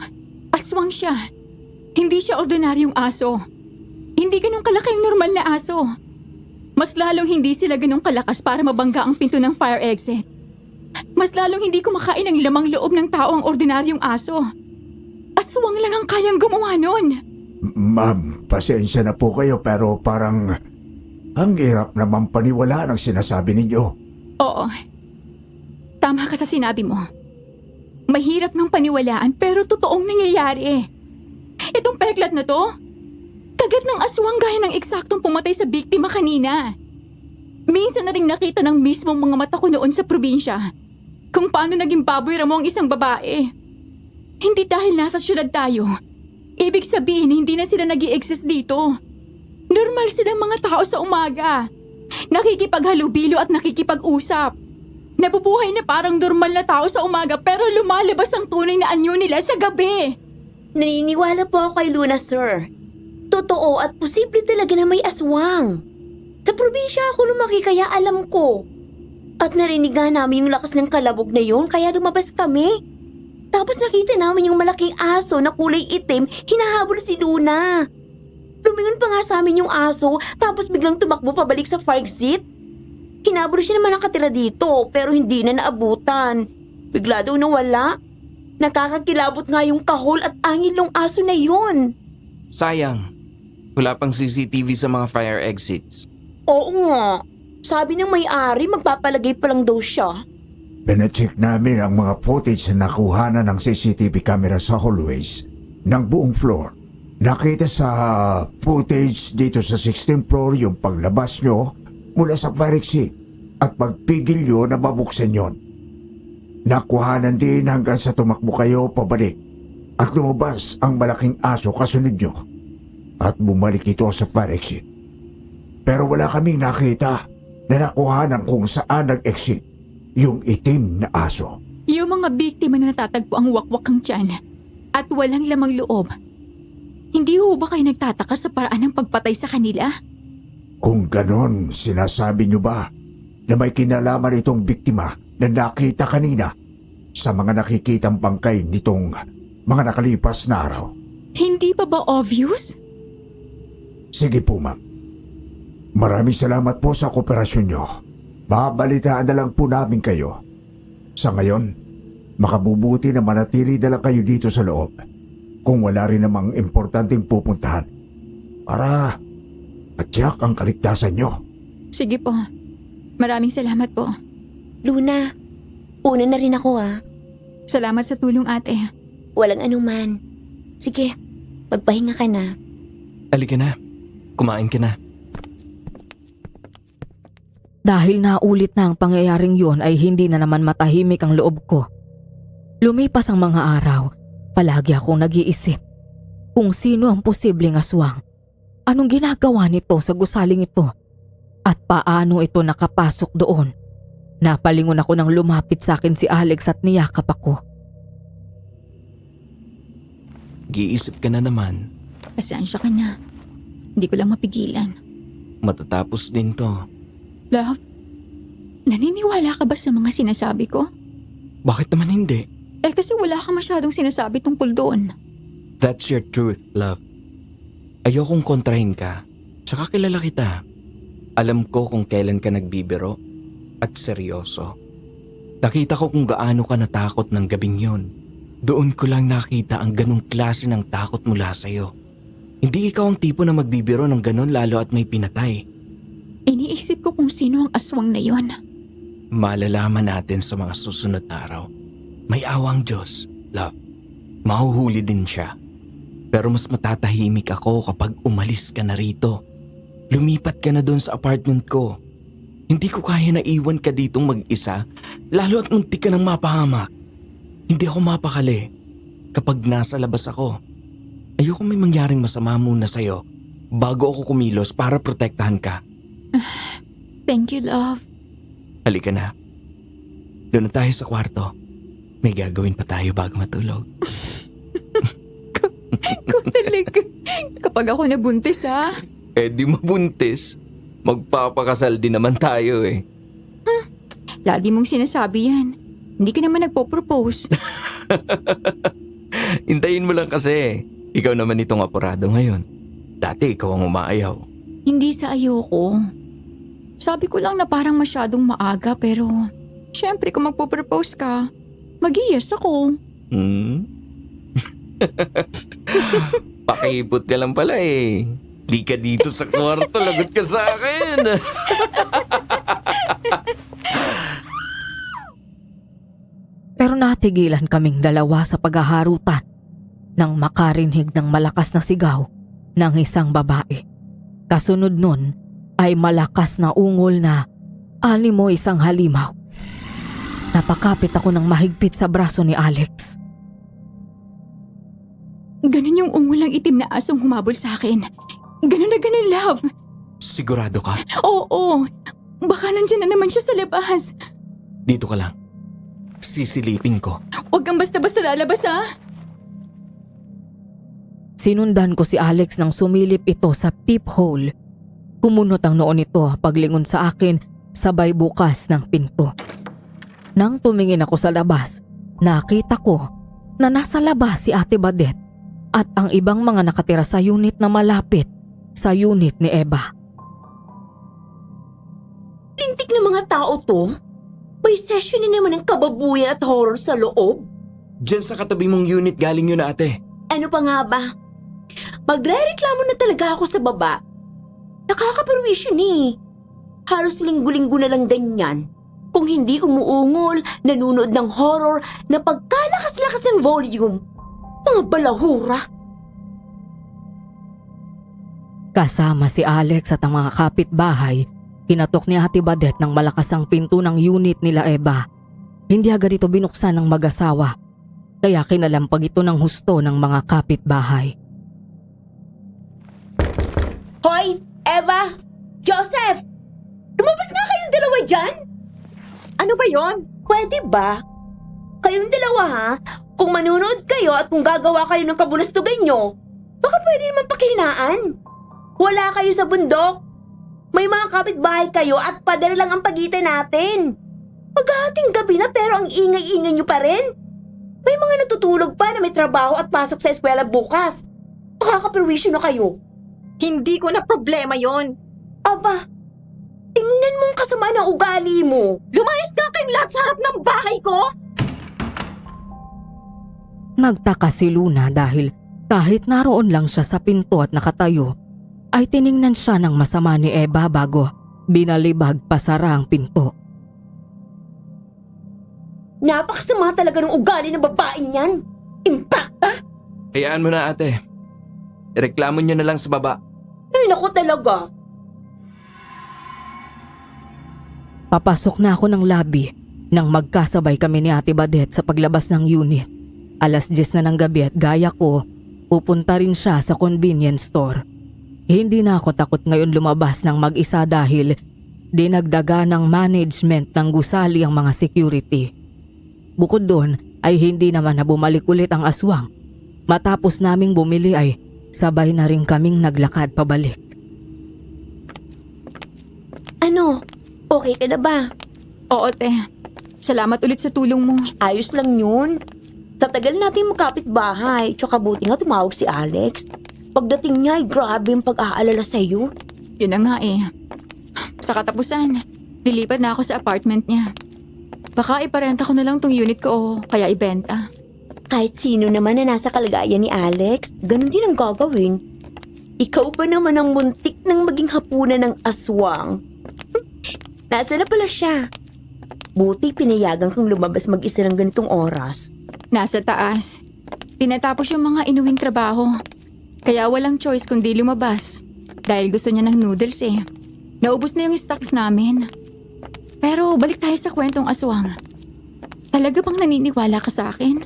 aswang siya. Hindi siya ordinaryong aso. Hindi ganun kalaki ang normal na aso. Mas lalong hindi sila ganun kalakas para mabangga ang pinto ng fire exit. Mas lalong hindi kumakain ng lamang loob ng tao ang ordinaryong aso. Aswang lang ang kayang gumawa nun. Ma'am, pasensya na po kayo pero parang ang hirap naman paniwalaan ang sinasabi ninyo. Oo. Tama ka sa sinabi mo. Mahirap ng paniwalaan pero totoong nangyayari. Itong peklat na to, kagat ng aswang gaya ng eksaktong pumatay sa biktima kanina. Minsan na rin nakita ng mismong mga mata ko noon sa probinsya kung paano naging baboy ramo ang isang babae. Hindi dahil nasa syudad tayo. Ibig sabihin, hindi na sila nag-i-exist dito. Normal silang mga tao sa umaga. Nakikipaghalubilo at nakikipag-usap. Nabubuhay na parang normal na tao sa umaga pero lumalabas ang tunay na anyo nila sa gabi. Naniniwala po ako kay Luna, sir. Totoo at posible talaga na may aswang. Sa probinsya ako lumaki kaya alam ko. At narinig nga namin yung lakas ng kalabog na yun kaya lumabas kami. Tapos nakita namin yung malaking aso na kulay itim, hinahabol si Luna. Lumingon pa nga sa amin yung aso tapos biglang tumakbo pabalik sa fire exit. Hinabol siya naman nakatira dito pero hindi na naabutan. Bigla daw nawala. Nakakakilabot nga yung kahol at angin ng aso na yun. Sayang, wala pang CCTV sa mga fire exits. Oo nga. Sabi ng may-ari magpapalagay pa lang daw siya. Pinacheck namin ang mga footage na nakuhanan ng CCTV camera sa hallways ng buong floor. Nakita sa footage dito sa 16th floor yung paglabas nyo mula sa fire exit at pagpigil nyo na mabuksan yon. Nakuhanan din hanggang sa tumakbo kayo pabalik at lumabas ang malaking aso kasunod nyo at bumalik ito sa fire exit. Pero wala kaming nakita na nakuhanan kung saan nag-exit yung itim na aso. Yung mga biktima na natatagpo ang wakwak ng tiyan at walang lamang loob. Hindi ho ba kayo nagtataka sa paraan ng pagpatay sa kanila? Kung ganon, sinasabi nyo ba na may kinalaman itong biktima na nakita kanina sa mga nakikitang bangkay nitong mga nakalipas na araw? Hindi pa ba obvious? Sige po, ma'am. Maraming salamat po sa kooperasyon nyo. Babalitaan na lang po namin kayo. Sa ngayon, makabubuti na manatili na lang kayo dito sa loob kung wala rin namang importanteng pupuntahan para matiyak ang kaligtasan nyo. Sige po. Maraming salamat po. Luna, una na rin ako ah. Salamat sa tulong, ate. Walang anuman. Sige, magpahinga ka na. Halika na, kumain ka na. Dahil naulit na ang pangyayaring yun ay hindi na naman matahimik ang loob ko. Lumipas ang mga araw, palagi akong nag-iisip kung sino ang posibleng aswang. Anong ginagawa nito sa gusaling ito? At paano ito nakapasok doon? Napalingon ako nang lumapit sa akin si Alex at niyakap ako. Giisip ka na naman. Pasensya ka na. Hindi ko lang mapigilan. Matatapos din to. Love, naniniwala ka ba sa mga sinasabi ko? Bakit naman hindi? Kasi wala ka masyadong sinasabi tungkol doon. That's your truth, love. Ayokong kontrahin ka. Tsaka kilala kita. Alam ko kung kailan ka nagbibiro at seryoso. Nakita ko kung gaano ka natakot ng gabing yon. Doon ko lang nakita ang ganong klase ng takot mula sa'yo. Hindi ikaw ang tipo na magbibiro ng ganon lalo at may pinatay. Iniisip ko kung sino ang aswang na yon. Malalaman natin sa mga susunod na araw. May awang Diyos, love. Mahuhuli din siya. Pero mas matatahimik ako kapag umalis ka na rito. Lumipat ka na doon sa apartment ko. Hindi ko kaya na iwan ka ditong mag-isa, lalo at muntik ka ng mapahamak. Hindi ako mapakali. Kapag nasa labas ako, ayoko may mangyaring masama muna sa'yo bago ako kumilos para protektahan ka. Thank you, love. Halika na. Doon na tayo sa kwarto. May gagawin pa tayo bago matulog. Ikaw talaga. Kapag ako nabuntis, ha? Eh di mabuntis. Magpapakasal din naman tayo eh. Lagi mong sinasabi yan. Hindi ka naman nagpo-propose. Hintayin mo lang kasi. Ikaw naman itong apurado ngayon. Dati ikaw ang umaayaw. Hindi sa ayoko. Sabi ko lang na parang masyadong maaga pero syempre kung magpo-propose ka, mag-yes ako. Pakipot ka lang pala eh. Di ka dito sa kwarto, lagot ka sa akin. Pero natigilan kaming dalawa sa paghaharutan nang makarinig ng malakas na sigaw ng isang babae. Kasunod nun ay malakas na ungol na animo isang halimaw. Napakapit ako ng mahigpit sa braso ni Alex. Ganun yung ungulang itim na asong humabol sa akin. Ganun na ganun, love. Sigurado ka? Oo. Baka nandyan na naman siya sa labas. Dito ka lang. Sisilipin ko. Huwag kang basta-basta lalabas, ha? Sinundan ko si Alex nang sumilip ito sa peephole. Kumunot ang noon nito paglingon sa akin sabay bukas ng pinto. Nang tumingin ako sa labas, nakita ko na nasa labas si Ate Badet at ang ibang mga nakatira sa unit na malapit sa unit ni Eva. Lintik ng mga tao to. May session na naman ng kababuyan at horror sa loob. Diyan sa katabi mong unit galing yun, ate. Ano pa nga ba? Magre-reklamo na talaga ako sa baba. Nakakaperwisyo ni. Halos linggo-linggo na lang ganyan. Kung hindi umuungol, nanunood ng horror na pagkalakas-lakas ng volume. Mga balahura. Kasama si Alex at ang mga kapitbahay, kinatok ni Ate Badet ng malakas ang pinto ng unit nila Eva. Hindi agad ito binuksan ng mag-asawa, kaya kinalampag ito ng husto ng mga kapitbahay. Hoy, Eva! Joseph! Lumabas nga kayong dalawa dyan! Ano ba yon? Pwede ba? Kayong dalawa ha? Kung manunood kayo at kung gagawa kayo ng kabulastugan nyo, baka pwede naman pakihinaan. Wala kayo sa bundok. May mga kapitbahay kayo at pader lang ang pagitan natin. Maghahating gabi na pero ang ingay-ingay nyo pa rin. May mga natutulog pa na may trabaho at pasok sa eskwela bukas. Makakaperwisyo na kayo. Hindi ko na problema yon. Aba, tingnan mo ang kasama ng ugali mo. Lumayas ka kayong lahat sa harap ng bahay ko! Nagtaka si Luna dahil kahit naroon lang siya sa pinto at nakatayo, ay tiningnan siya ng masama ni Eva bago binalibag pasara ang pinto. Napakasama talaga ng ugali ng babaeng yan. Impacta! Hayaan mo na, ate. Reklamo nyo na lang sa baba. Ay, naku talaga. Papasok na ako ng lobby nang magkasabay kami ni Ate Badet sa paglabas ng unit. 10:00 na ng gabi at gaya ko, pupunta rin siya sa convenience store. Hindi na ako takot ngayon lumabas ng mag-isa dahil dinagdaga ng management ng gusali ang mga security. Bukod doon ay hindi naman na bumalik ulit ang aswang. Matapos naming bumili ay sabay na rin kaming naglakad pabalik. Ano? Okay ka na ba? Oo, te. Salamat ulit sa tulong mo. Ayos lang yun. Sa tagal natin magkapit-bahay, tsaka buti nga tumawag si Alex. Pagdating niya ay grabe yung pag-aalala sa'yo. Yun na nga eh. Sa katapusan, lilipat na ako sa apartment niya. Baka iparenta ko na lang tong unit ko o kaya ibenta. Kahit sino naman na nasa kalagayan ni Alex, ganun din ang gagawin. Ikaw pa naman ang muntik ng maging hapunan ng aswang. Nasaan na pala siya? Buti pinayagan kang lumabas mag-isa ng ganitong oras. Nasa taas. Tinatapos yung mga inuwing trabaho. Kaya walang choice kundi lumabas. Dahil gusto niya ng noodles eh. Naubos na yung stocks namin. Pero balik tayo sa kwentong aswang. Talaga bang naniniwala ka sa akin?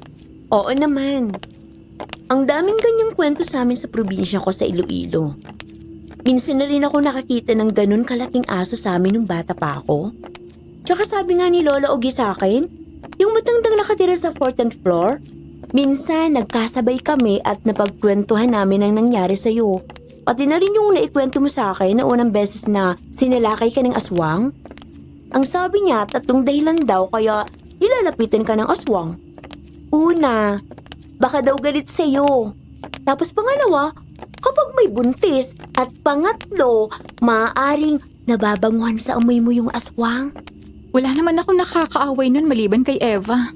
Oo naman. Ang daming ganyang kwento sa amin sa probinsya ko sa Iloilo. Minsan na rin ako nakakita ng ganun kalaking aso sa amin nung bata pa ako. Tsaka sabi nga ni Lola Ogie sa akin, yung matandang nakatira sa 4th floor, minsan nagkasabay kami at napagkwentuhan namin ang nangyari sa'yo. Pati na rin yung naikwento mo sa akin na unang beses na sinalakay ka ng aswang. Ang sabi niya, 3 dahilan daw kaya nilalapitan ka ng aswang. Una, baka daw galit sa'yo. Tapos pangalawa, kapag may buntis. At pangatlo, maaaring nababanguhan sa amoy mo yung aswang. Wala naman ako nakakaaway nun maliban kay Eva.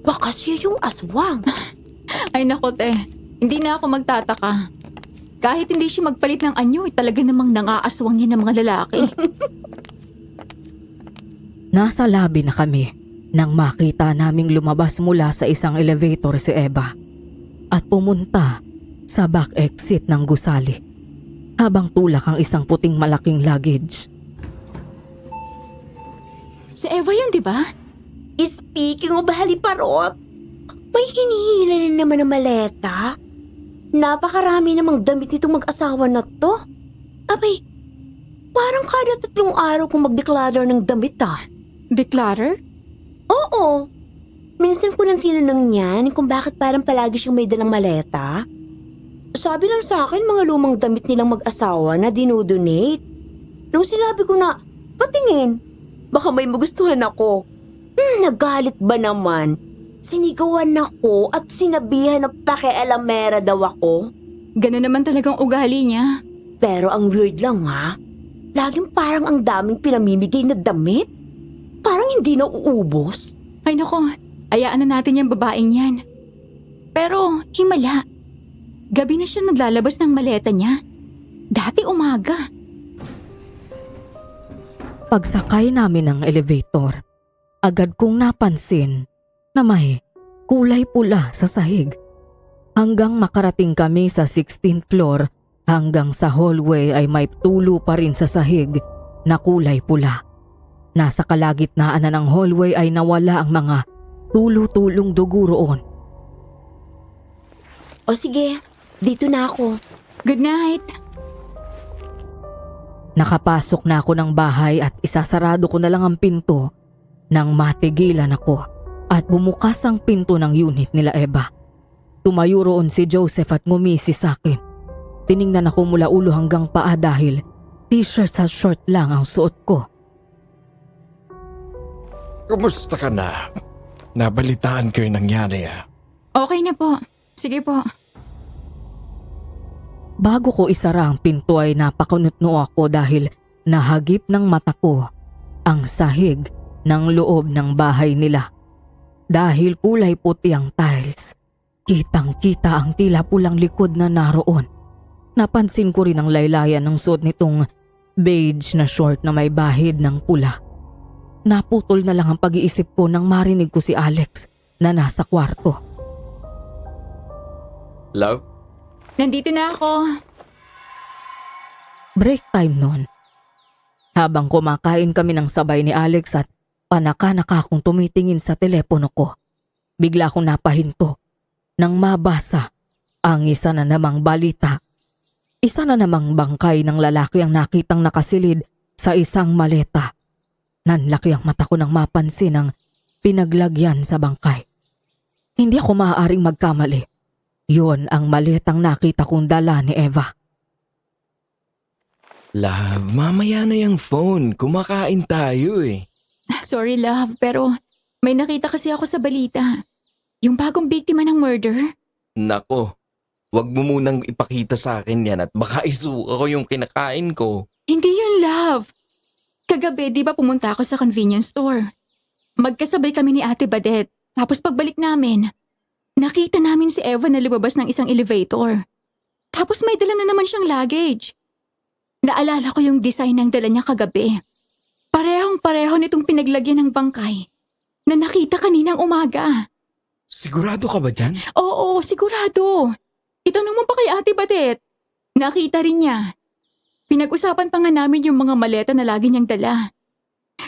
Baka siya yung aswang. Ay nako te, hindi na ako magtataka. Kahit hindi siya magpalit ng anyo, talaga namang nangaaswang niya ng mga lalaki. Nasa labi na kami nang makita naming lumabas mula sa isang elevator si Eva at pumunta sa back exit ng gusali habang tulak ang isang puting malaking luggage. Si Eva yun, di ba? Speaking of haliparot, may hinihila na naman ng maleta. Napakarami namang damit nitong mag-asawa na to. Abay, parang kada 3 araw kung mag-declare ng damit Declarer? Oo. Minsan ko nang tinanong niyan kung bakit parang palagi siyang may dalang maleta. Sabi lang sa akin mga lumang damit nilang mag-asawa na dinodonate. Nung sinabi ko na, patingin, baka may magustuhan ako. Nagalit ba naman? Sinigawan ako at sinabihan na pakialamera daw ako. Ganun naman talagang ugali niya. Pero ang weird lang laging parang ang daming pinamimigay na damit. Parang hindi na uubos. Ay nako, ayaan na natin yung babaeng yan. Pero himala, gabi na siya naglalabas ng maleta niya. Dati umaga. Pagsakay namin ng elevator, agad kong napansin na may kulay pula sa sahig. Hanggang makarating kami sa 16th floor, hanggang sa hallway ay may tulo pa rin sa sahig na kulay pula. Nasa kalagitnaan na ng hallway ay nawala ang mga tulo-tulong dugo roon. O sige, dito na ako. Good night. Nakapasok na ako ng bahay at isasarado ko na lang ang pinto nang matigilan ako at bumukas ang pinto ng unit nila Eva. Tumayo roon si Joseph at ngumisi sa akin. Tiningnan ako mula ulo hanggang paa dahil t-shirt at short lang ang suot ko. Kumusta ka na? Nabalitaan ko yung nangyari Okay na po. Sige po. Bago ko isara ang pinto ay napakunutno ako dahil nahagip ng mata ko ang sahig ng loob ng bahay nila. Dahil kulay puti ang tiles, kitang-kita ang tila pulang likod na naroon. Napansin ko rin ang laylayan ng suot nitong beige na short na may bahid ng pula. Naputol na lang ang pag-iisip ko nang marinig ko si Alex na nasa kwarto. Love? Nandito na ako. Break time noon. Habang kumakain kami ng sabay ni Alex at panaka-naka akong tumitingin sa telepono ko, bigla akong napahinto nang mabasa ang isa na namang balita. Isa na namang bangkay ng lalaki ang nakitang nakasilid sa isang maleta. Nanlaki ang mata ko nang mapansin ang pinaglagyan sa bangkay. Hindi ako maaaring magkamali. Yun ang maletang nakita kong dala ni Eva. Love, mamaya na yung phone. Kumakain tayo Sorry love, pero may nakita kasi ako sa balita. Yung bagong biktima ng murder. Nako, wag mo munang ipakita sa akin yan at baka isuka ko yung kinakain ko. Hindi yun love. Kagabi, di ba pumunta ako sa convenience store? Magkasabay kami ni Ate Badet. Tapos pagbalik namin, nakita namin si Eva na lumabas ng isang elevator. Tapos may dala na naman siyang luggage. Naalala ko yung design ng dala niya kagabi. Parehong-pareho nitong pinaglagyan ng bangkay na nakita kaninang umaga. Sigurado ka ba dyan? Oo, sigurado. Itanong mo pa kay Ate Badet. Nakita rin niya. Pinag-usapan pa nga namin yung mga maleta na lagi niyang dala.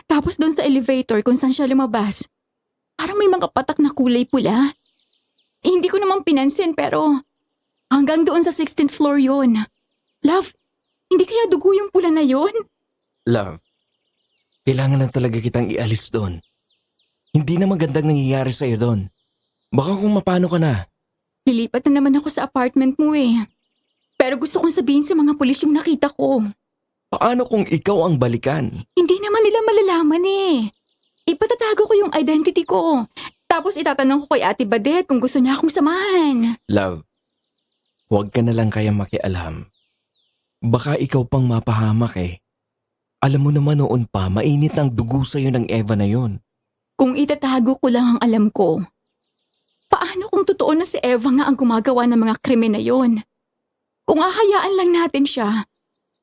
Tapos doon sa elevator kung saan siya lumabas, parang may mga patak na kulay pula. Hindi ko naman pinansin pero hanggang doon sa 16th floor yon. Love, hindi kaya dugo yung pula na yon? Love, kailangan na talaga kitang ialis doon. Hindi na magandang nangyayari sa'yo doon. Baka kung mapano ka na. Lilipat na naman ako sa apartment mo eh. Pero gusto kong sabihin sa mga pulis yung nakita ko. Paano kung ikaw ang balikan? Hindi naman nila malalaman eh. Ipatatago ko yung identity ko. Tapos itatanong ko kay Ate Badet kung gusto niya akong samahan. Love, huwag ka na lang kaya makialam. Baka ikaw pang mapahamak eh. Alam mo naman noon pa, mainit ang dugo sa'yo ng Eva na yon. Kung itatago ko lang ang alam ko, paano kung totoo na si Eva nga ang gumagawa ng mga krimen na yon? Kung ahayaan lang natin siya,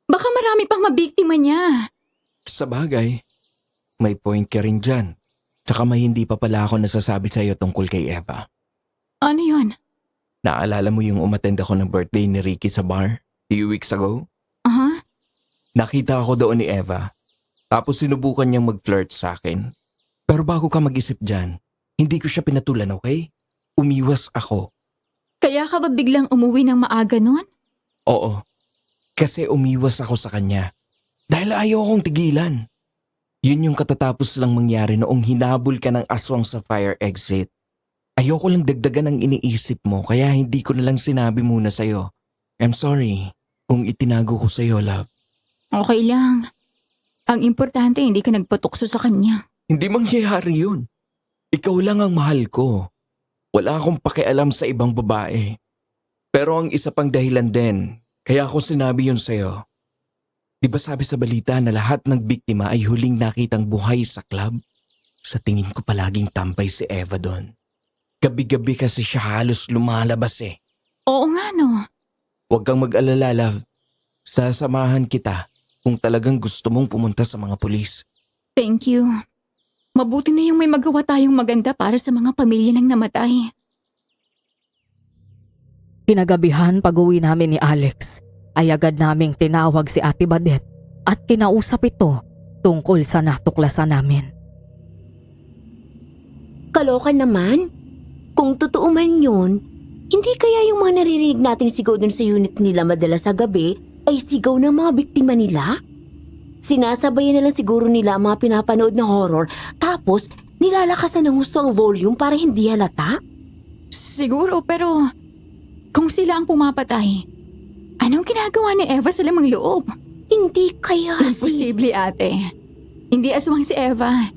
baka marami pang mabiktima niya. Sa bagay, may point ka rin dyan. Tsaka may hindi pa pala ako nasasabi sa'yo tungkol kay Eva. Ano yon? Naalala mo yung umattend ako ng birthday ni Ricky sa bar? Few weeks ago? Aha? Nakita ako doon ni Eva. Tapos sinubukan niyang mag-flirt sa akin. Pero bago ka mag-isip dyan, hindi ko siya pinatulan, okay? Umiwas ako. Kaya ka ba biglang umuwi ng maaga nun? Oo. Kasi umiwas ako sa kanya. Dahil ayaw akong tigilan. Yun yung katatapos lang mangyari noong hinabol ka ng aswang sa fire exit. Ayoko lang dagdagan ang iniisip mo kaya hindi ko na lang sinabi muna sa'yo. I'm sorry kung itinago ko sa'yo, love. Okay lang. Ang importante hindi ka nagpatukso sa kanya. Hindi mangyayari yun. Ikaw lang ang mahal ko. Wala akong pakialam sa ibang babae. Pero ang isa pang dahilan din, kaya ako sinabi yun sa'yo. Di ba sabi sa balita na lahat ng biktima ay huling nakitang buhay sa club? Sa tingin ko palaging tambay si Eva doon. Gabi-gabi kasi siya halos lumalabas eh. Oo nga no. Huwag kang mag-alala, love. Sasamahan kita kung talagang gusto mong pumunta sa mga pulis. Thank you. Mabuti na yung may magawa tayong maganda para sa mga pamilya ng namatay. Kinagabihan pag-uwi namin ni Alex, ay agad naming tinawag si Ate Badet at kinausap ito tungkol sa natuklasan namin. Kaloka naman. Kung totoo man yun, hindi kaya yung mga naririnig nating sigaw dun sa unit nila madalas sa gabi ay sigaw ng mga biktima nila? Sinasabayan na lang siguro nila ang mga pinapanood na horror tapos nilalakasan ng husto ang volume para hindi halata? Siguro pero kung sila ang pumapatay, anong ginagawa ni Eva sa lamang loob? Hindi kaya Imposible ate. Hindi aswang si Eva.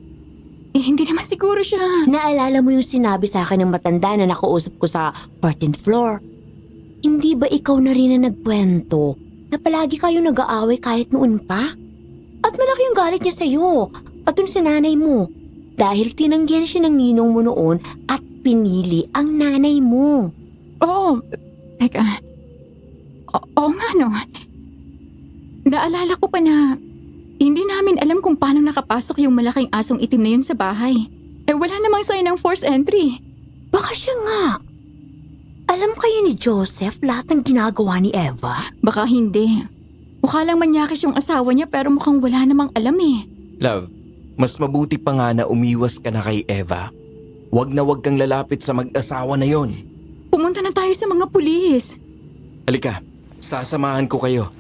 Hindi naman siguro siya. Naalala mo yung sinabi sa akin ng matanda na nakausap ko sa 14th floor? Hindi ba ikaw na rin na nagkwento na palagi kayo nag-aaway kahit noon pa? At malaki yung galit niya sa'yo at dun sa nanay mo dahil tinanggihan siya ng ninong mo noon at pinili ang nanay mo. Oo. Teka. Oo nga no. Naalala ko pa na hindi namin alam kung paano nakapasok yung malaking asong itim na yun sa bahay. Wala namang sign ng forced entry. Baka siya nga. Alam kayo ni Joseph lahat ng ginagawa ni Eva? Baka hindi. Mukha lang manyakis yung asawa niya pero mukhang wala namang alam eh. Love, mas mabuti pa nga na umiwas ka na kay Eva. Huwag na huwag kang lalapit sa mag-asawa na yon. Pumunta na tayo sa mga pulis. Halika, sasamahan ko kayo.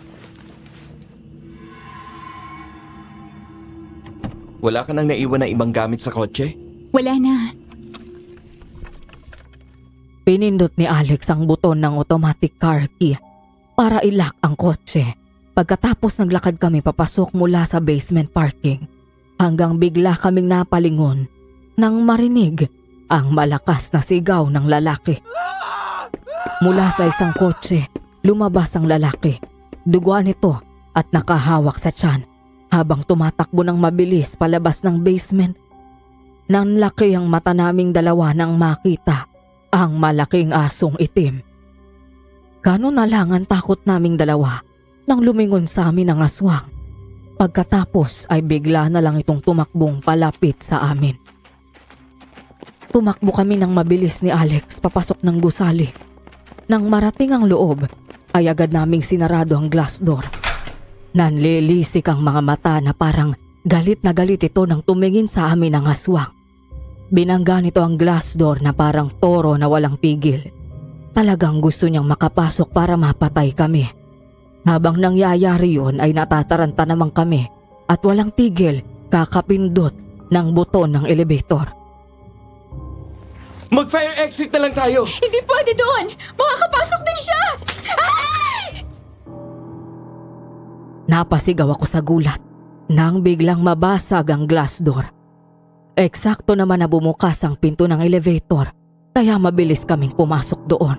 Wala ka nang naiwan na ibang gamit sa kotse? Wala na. Pinindot ni Alex ang buton ng automatic car key para i-lock ang kotse. Pagkatapos naglakad kami papasok mula sa basement parking hanggang bigla kaming napalingon nang marinig ang malakas na sigaw ng lalaki. Mula sa isang kotse, lumabas ang lalaki. Duguan ito at nakahawak sa tiyan habang tumatakbo ng mabilis palabas ng basement. Nanlaki ang mata naming dalawa nang makita ang malaking asong itim. Gano'n na lang ang takot naming dalawa nang lumingon sa amin ang aswang. Pagkatapos ay bigla na lang itong tumakbong palapit sa amin. Tumakbo kami ng mabilis ni Alex papasok ng gusali. Nang marating ang loob, ay agad naming sinarado ang glass door. Nanlilisik ang mga mata na parang Galit na galit ito nang tumingin sa amin ang aswang. Binangga nito ang glass door na parang toro na walang pigil. Talagang gusto niyang makapasok para mapatay kami. Habang nangyayari yun ay natataranta naman kami at walang tigil kakapindot ng buton ng elevator. Mag-fire exit na lang tayo! Hindi pwede doon! Makakapasok din siya! Napasigaw ako sa gulat nang biglang mabasag ang glass door. Eksakto naman na bumukas ang pinto ng elevator kaya mabilis kaming pumasok doon.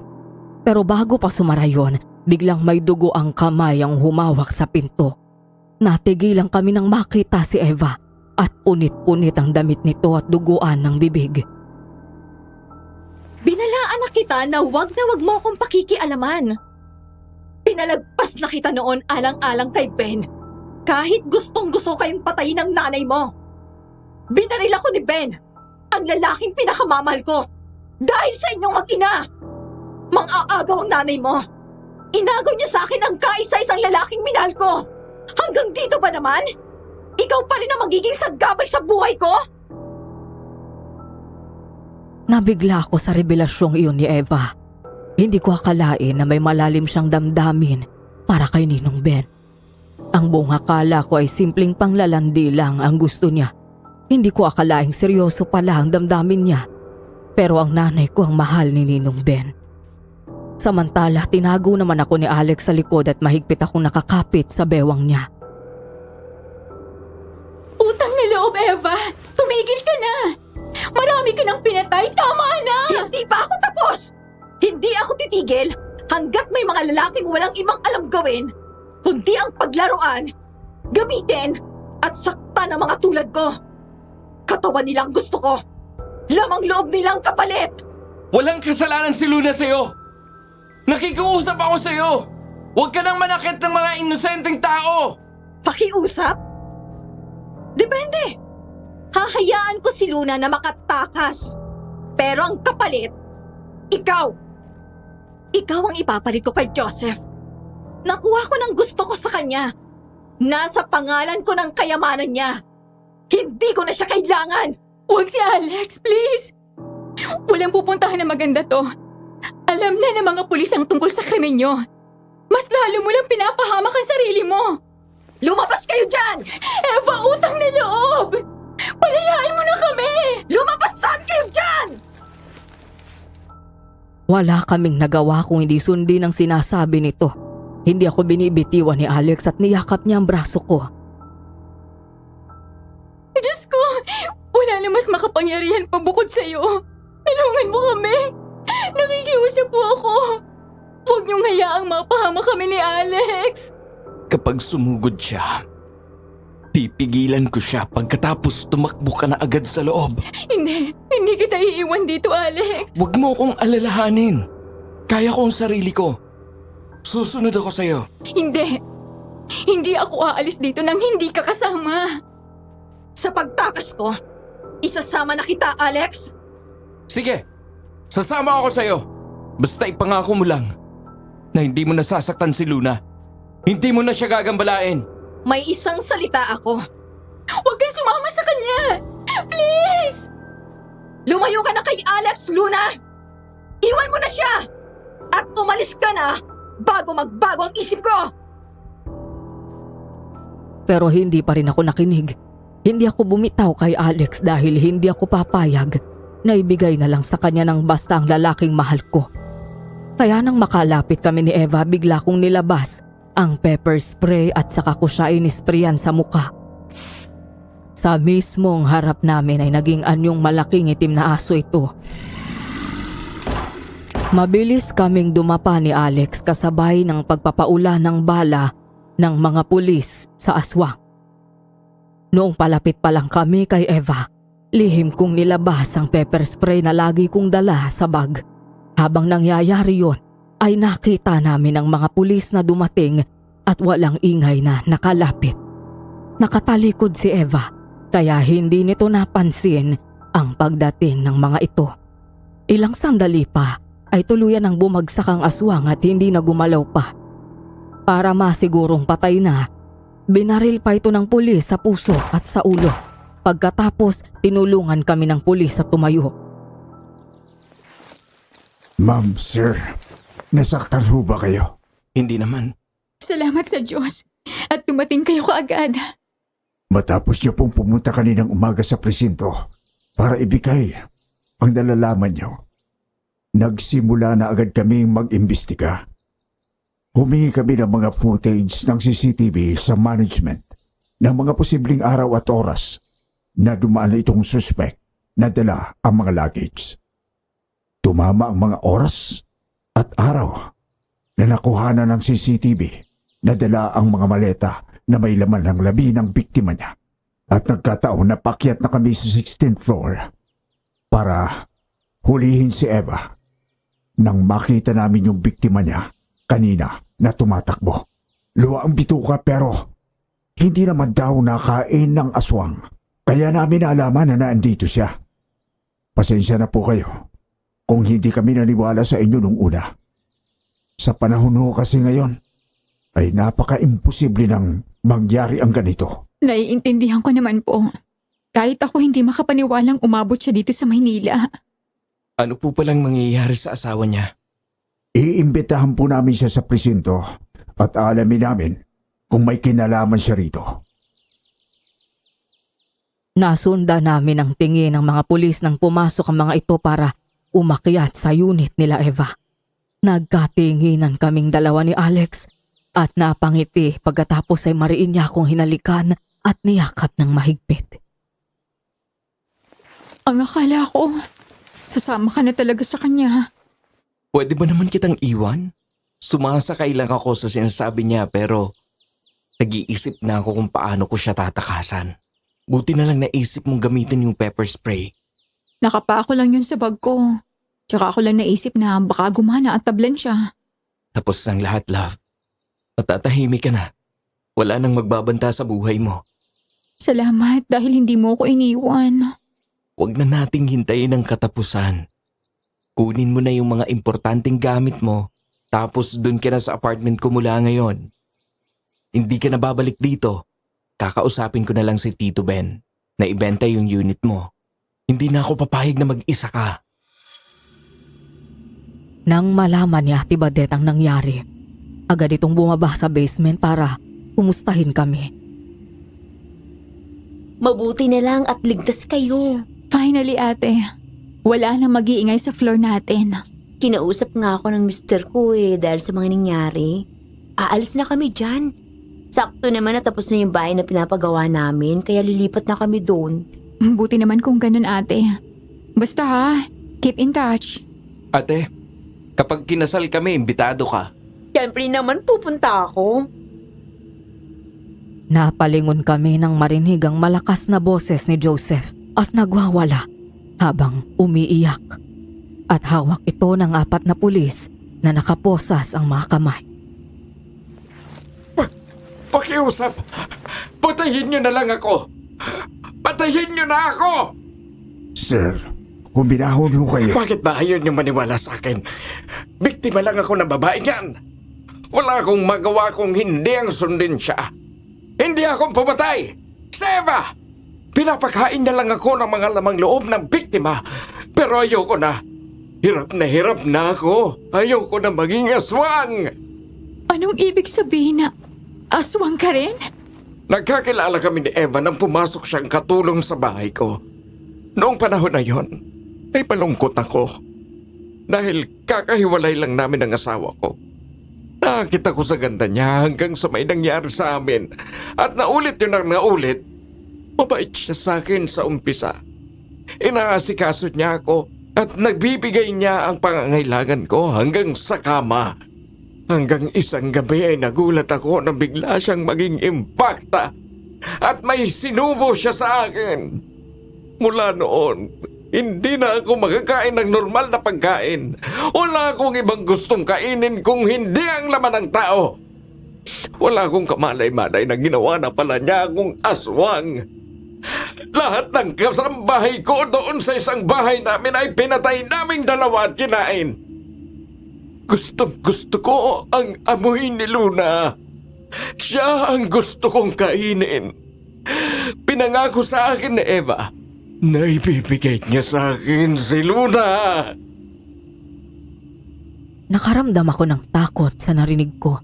Pero bago pa sumara yun, biglang may dugo ang kamay ang humawak sa pinto. Natigilan kami nang makita si Eva at punit-punit ang damit nito at duguan ng bibig. Binalaan na kita na wag mo akong pakikialaman. Pinalagpas na kita noon alang-alang kay Ben. Kahit gustong-gusto kayong patayin ng nanay mo. Binaril ako ni Ben, ang lalaking pinakamamahal ko. Dahil sa inyong mag-ina. Mang-aagaw ang nanay mo. Inagaw niya sa akin ang kaisa-isang lalaking minahal ko. Hanggang dito ba naman? Ikaw pa rin ang magiging saggabal sa buhay ko? Nabigla ako sa revelasyong iyon ni Eva. Hindi ko akalain na may malalim siyang damdamin para kay Ninong Ben. Ang buong akala ko ay simpleng panglalandi lang ang gusto niya. Hindi ko akalaing seryoso pala ang damdamin niya. Pero ang nanay ko ang mahal ni Ninong Ben. Samantala, tinago naman ako ni Alex sa likod at mahigpit akong nakakapit sa bewang niya. Utang na loob, Eva! Tumigil ka na! Marami ka nang pinatay! Tama na! Hindi pa ako tapos! Hindi ako titigil hanggat may mga lalaking walang ibang alam gawin kundi ang paglaruan, gamitin at saktan ng mga tulad ko. Katawan nilang gusto ko. Lamang loob nilang kapalit. Walang kasalanan si Luna sa'yo! Nakikiusap ako sa'yo! Huwag ka nang manakit ng mga inosenteng tao! Pakiusap? Depende. Hahayaan ko si Luna na makatakas. Pero ang kapalit, ikaw. Ikaw ang ipapalit ko kay Joseph. Nakuha ko ng gusto ko sa kanya. Nasa pangalan ko ng kayamanan niya. Hindi ko na siya kailangan. Huwag si Alex, please! Walang pupuntahan na maganda to. Alam na ng mga pulis ang tungkol sa krimen nyo. Mas lalo mo lang pinapahamak ang sarili mo. Lumabas kayo dyan! Eva, utang na loob! Palayaan mo na kami! Lumabas saan kayo dyan! Wala kaming nagawa kung hindi sundin ang sinasabi nito. Hindi ako binibitiwan ni Alex at niyakap niya ang braso ko. Diyos ko, wala na mas makapangyarihan pa bukod sa'yo. Tulungan mo kami. Nakikiusap po ako. Huwag niyong hayaang mapahama kami ni Alex. Kapag sumugod siya, pipigilan ko siya pagkatapos tumakbo ka na agad sa loob. Hindi kita iiwan dito, Alex. Huwag mo akong alalahanin. Kaya ko ang sarili ko. Susunod ako sa'yo. Hindi ako aalis dito nang hindi ka kasama. Sa pagtakas ko, isasama na kita, Alex. Sige, sasama ako sa'yo. Basta ipangako mo lang na hindi mo nasasaktan si Luna. Hindi mo na siya gagambalain. May isang salita ako. Huwag kang sumama sa kanya! Please! Lumayo ka na kay Alex, Luna! Iwan mo na siya! At umalis ka na bago magbago ang isip ko! Pero hindi pa rin ako nakinig. Hindi ako bumitaw kay Alex dahil hindi ako papayag na ibigay na lang sa kanya ng basta ang lalaking mahal ko. Kaya nang makalapit kami ni Eva, bigla kong nilabas ang pepper spray at saka ko siya inisprayan sa muka. Sa mismong harap namin ay naging anyong malaking itim na aso ito. Mabilis kaming dumapa ni Alex kasabay ng pagpapaula ng bala ng mga pulis sa aswang. Noong palapit pa lang kami kay Eva, lihim kong nilabas ang pepper spray na lagi kong dala sa bag. Habang nangyayari yon, ay nakita namin ang mga pulis na dumating at walang ingay na nakalapit. Nakatalikod si Eva, kaya hindi nito napansin ang pagdating ng mga ito. Ilang sandali pa ay tuluyan ang bumagsak ang aswang at hindi na gumalaw pa. Para masigurong patay na, Binaril pa ito ng pulis sa puso at sa ulo. Pagkatapos, tinulungan kami ng pulis sa tumayo. Ma'am, sir, nasaktan ho ba kayo? Hindi naman. Salamat sa Diyos at dumating kayo kaagad. Matapos niyo pong pumunta kaninang umaga sa presinto para ibigay ang nalalaman niyo, nagsimula na agad kaming mag-imbestiga. Humingi kami ng mga footage ng CCTV sa management ng mga posibleng araw at oras na dumaan na itong suspect na dala ang mga luggage. Tumama ang mga oras at araw na nakuhanan ng CCTV na dala ang mga maleta na may laman ng labi ng biktima niya. At nagkataon na pakyat na kami sa 16th floor para hulihin si Eva nang makita namin yung biktima niya kanina na tumatakbo. Luwa ang bituka pero hindi naman daw nakain ng aswang. Kaya namin naalaman na naandito siya. Pasensya na po kayo kung hindi kami naniwala sa inyo nung una. Sa panahon ho kasi ngayon ay napaka-imposible nang mangyari ang ganito. Naiintindihan ko naman po. Kahit ako hindi makapaniwalang umabot siya dito sa Maynila. Ano po palang mangyayari sa asawa niya? Iimbitahan po namin siya sa presinto at alamin namin kung may kinalaman siya rito. Nasunda namin ang tingin ng mga pulis nang pumasok ang mga ito para umakyat sa unit nila Eva. Nagkatinginan kaming dalawa ni Alex at napangiti pagkatapos ay mariin niya akong hinalikan at niyakap ng mahigpit. Ang akala ko, sasama ka na talaga sa kanya. Pwede ba naman kitang iwan? Sumasakay lang ako sa sinasabi niya pero nag-iisip na ako kung paano ko siya tatakasan. Buti na lang naisip mong gamitin yung pepper spray. Nakapako lang yun sa bag ko. Tsaka ako lang naisip na baka gumana at tablan siya. Tapos ang lahat, love. Matatahimik ka na. Wala nang magbabanta sa buhay mo. Salamat dahil hindi mo ko iniwan. Huwag na nating hintayin ang katapusan. Kunin mo na yung mga importanteng gamit mo, tapos dun ka na sa apartment ko mula ngayon. Hindi ka na babalik dito. Kakausapin ko na lang si Tito Ben na ibenta yung unit mo. Hindi na ako papayag na mag-isa ka. Nang malaman ni Ate Badet ang nangyari, agad itong bumaba sa basement para kumustahin kami. Mabuti na lang at ligtas kayo. Finally ate, wala na mag-iingay sa floor natin. Kinausap nga ako ng mister ko dahil sa mga nangyari. Aalis na kami dyan. Sakto naman na tapos na yung bahay na pinapagawa namin kaya lilipat na kami doon. Buti naman kung ganun ate. Basta ha, keep in touch. Ate, kapag kinasal kami, imbitado ka. Siyempre naman pupunta ako. Napalingon kami nang marinig ang malakas na boses ni Joseph at nagwawala habang umiiyak. At hawak ito ng 4 na pulis na nakaposas ang mga kamay. Pakiusap! Patayin niyo na lang ako! Patayin niyo na ako! Sir, huminahon ho kayo. Bakit ba ayaw niyo maniwala sa akin? Biktima lang ako ng babaeng yan! Wala akong magawa kung hindi ang sundin siya. Hindi akong pumatay! Seva! Pinapakain na lang ako ng mga lamang loob ng biktima. Pero ayoko na. Hirap na ako. Ayoko na maging aswang. Anong ibig sabihin na aswang ka rin? Nagkakilala kami ni Eva nang pumasok siyang katulong sa bahay ko. Noong panahon na yon, ay malungkot ako. Dahil kakahiwalay lang namin ang asawa ko. Nakakita ko sa ganda niya hanggang sa may nangyari sa amin. At naulit yun ang naulit. Mabait siya sa akin sa umpisa. Inaasikaso niya ako at nagbibigay niya ang pangangailangan ko hanggang sa kama. Hanggang isang gabi ay nagulat ako na bigla siyang maging impacta at may sinubo siya sa akin. Mula noon, hindi na ako makakain ng normal na pagkain. Wala akong ibang gustong kainin kung hindi ang laman ng tao. Wala akong kamalay-malay na ginawa na pala niya akong aswang. Lahat ng kasambahay ko doon sa isang bahay namin ay pinatay naming dalawa at kinain. Gustong gusto ko ang amoy ni Luna. Siya ang gusto kong kainin. Pinangako sa akin ni Eva na ibibigay niya sa akin si Luna. Nakaramdam ako ng takot sa narinig ko.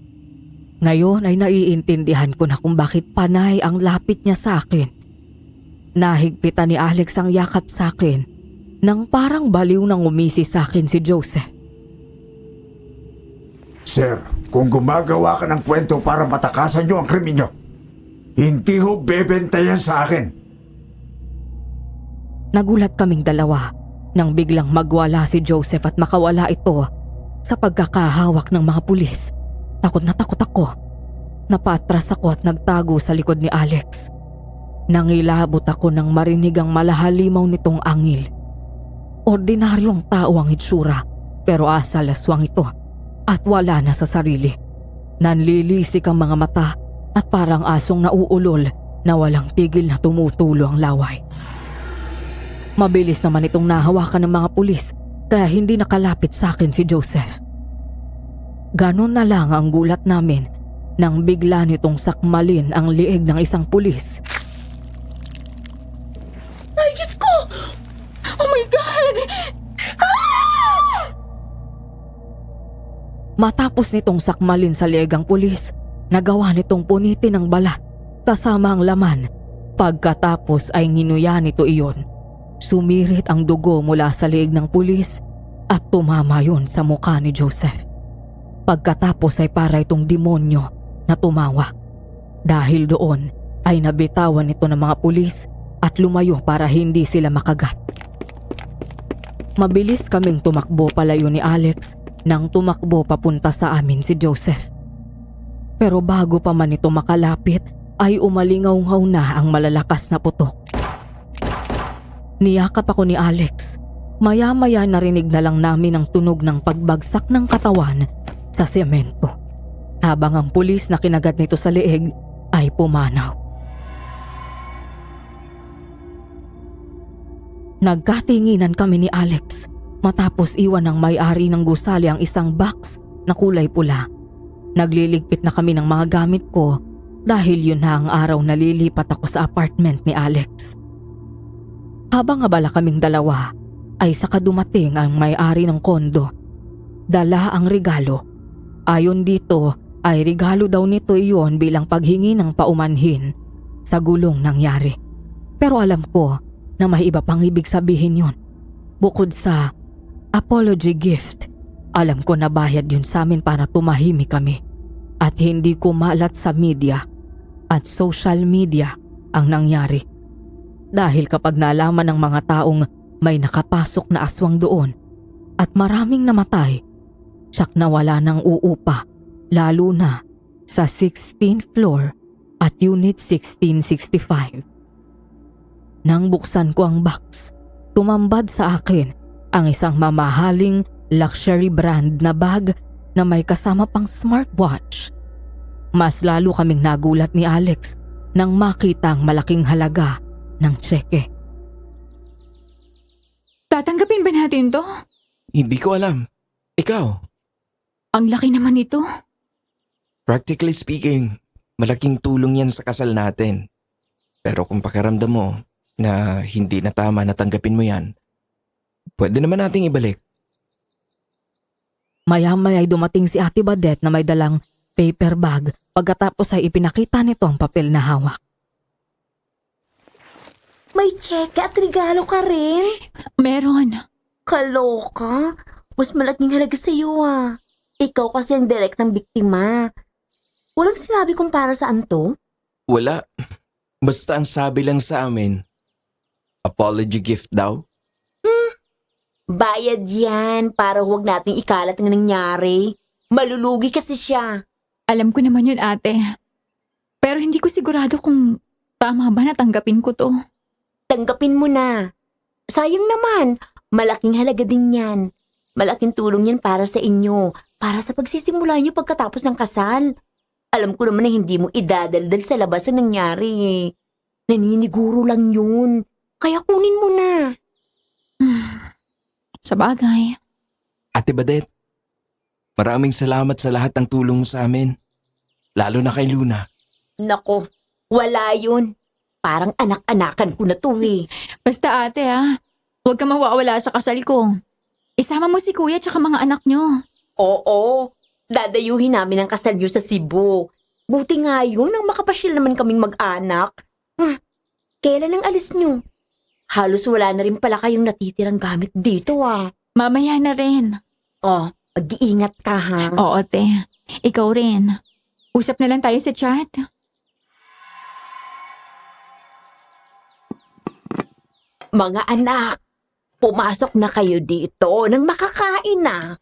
Ngayon ay naiintindihan ko na kung bakit panay ang lapit niya sa akin. Nahigpitan ni Alex ang yakap sa akin nang parang baliw nang umisi sa akin si Joseph. Sir, kung gumagawa ka ng kwento para matakasan niyo ang krimen niyo, hindi ho bebenta yan sa akin. Nagulat kaming dalawa nang biglang magwala si Joseph at makawala ito sa pagkakahawak ng mga pulis. Takot na takot ako. Napatras ako at nagtago sa likod ni Alex. Nangilabot ako nang marinig ang malahalimaw nitong angil. Ordinaryong tao ang itsura, pero asal aswang ito at wala na sa sarili. Nanlilisik ang mga mata at parang asong nauulol na walang tigil na tumutulo ang laway. Mabilis naman itong nahawakan ng mga pulis kaya hindi nakalapit sa akin si Joseph. Ganon na lang ang gulat namin nang bigla nitong sakmalin ang liig ng isang pulis. Ay, Diyos ko! Oh my God! Matapos nitong sakmalin sa liig ang pulis, nagawa nitong punitin ang balat kasama ang laman. Pagkatapos ay nginuya nito iyon. Sumirit ang dugo mula sa liig ng pulis at tumama yun sa mukha ni Joseph. Pagkatapos ay para itong demonyo na tumawa. Dahil doon ay nabitawan ito ng mga pulis at lumayo para hindi sila makagat. Mabilis kaming tumakbo palayo ni Alex nang tumakbo papunta sa amin si Joseph. Pero bago pa man ito makalapit ay umalingaw-ngaw na ang malalakas na putok. Niyakap ako ni Alex. Maya-maya narinig na lang namin ang tunog ng pagbagsak ng katawan sa semento, habang ang pulis na kinagat nito sa leeg ay pumanaw. Nagkatinginan kami ni Alex matapos iwan ng may-ari ng gusali ang isang box na kulay pula. Nagliligpit na kami ng mga gamit ko dahil yun na ang araw na lilipat ako sa apartment ni Alex. Habang abala kaming dalawa ay saka dumating ang may-ari ng kondo. Dala ang regalo. Ayon dito ay regalo daw nito iyon bilang paghingi ng paumanhin sa gulong nangyari. Pero alam ko na may iba pang ibig sabihin yun. Bukod sa apology gift, alam ko na bayad yun sa amin para tumahimik kami at hindi kumalat sa media at social media ang nangyari. Dahil kapag nalaman ng mga taong may nakapasok na aswang doon at maraming namatay, tsak na wala nang uupa, lalo na sa 16th floor at unit 1665. Nang buksan ko ang box, tumambad sa akin ang isang mamahaling luxury brand na bag na may kasama pang smartwatch. Mas lalo kaming nagulat ni Alex nang makita ang malaking halaga ng tseke. Tatanggapin ba natin to? Hindi ko alam. Ikaw? Ang laki naman ito. Practically speaking, malaking tulong yan sa kasal natin. Pero kung pakiramdam mo na hindi na tama na tanggapin mo yan, pwede naman nating ibalik. Maya-maya ay dumating si Ate Badet na may dalang paper bag pagkatapos ay ipinakita nito ang papel na hawak. May cheque at regalo ka rin? Meron. Kaloka. Mas malaking halaga sa iyo ah. Ikaw kasi ang direct ng biktima. Walang sinabi kung para saan to? Wala. Basta ang sabi lang sa amin, apology gift daw. Bayad yan para huwag nating ikalat ang nangyari. Malulugi kasi siya. Alam ko naman yun, ate. Pero hindi ko sigurado kung tama ba na tanggapin ko to. Tanggapin mo na. Sayang naman, malaking halaga din yan. Malaking tulong yan para sa inyo, para sa pagsisimula niyo pagkatapos ng kasal. Alam ko naman na hindi mo idadaldal sa labas ang nangyari. Naniniguro lang yun. Kaya kunin mo na. Sa bagay. Ate Badet, maraming salamat sa lahat ng tulong mo sa amin. Lalo na kay Luna. Nako, wala yun. Parang anak-anakan ko na to eh. Basta ate huwag ka mawawala sa kasal ko. Isama mo si kuya tsaka mga anak nyo. Oo, dadayuhin namin ang kasal niyo sa Cebu. Buti nga yun, nang makapasyal naman kaming mag-anak. Kailan ang alis niyo? Halos wala na rin pala kayong natitirang gamit dito Mamaya na rin. Oh, mag-iingat ka ha. Oo, te. Ikaw rin. Usap na lang tayo sa chat. Mga anak, pumasok na kayo dito nang makakain na.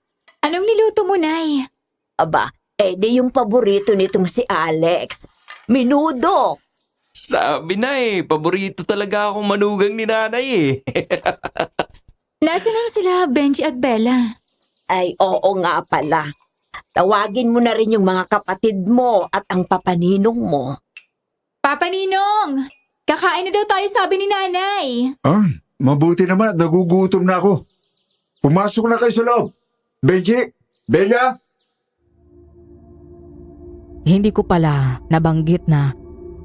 Anong niluto mo, Nay? Aba, di yung paborito nitong si Alex. Minudo. Sabi na paborito talaga akong manugang ni nanay Nasaan na sila, Benji at Bella? Ay, oo nga pala. Tawagin mo na rin yung mga kapatid mo at ang papaninong mo. Papa Ninong! Kakain na daw tayo, sabi ni Nanay. Mabuti naman at nagugutom na ako. Pumasok na kayo sa loob. Benji, Bella. Hindi ko pala nabanggit na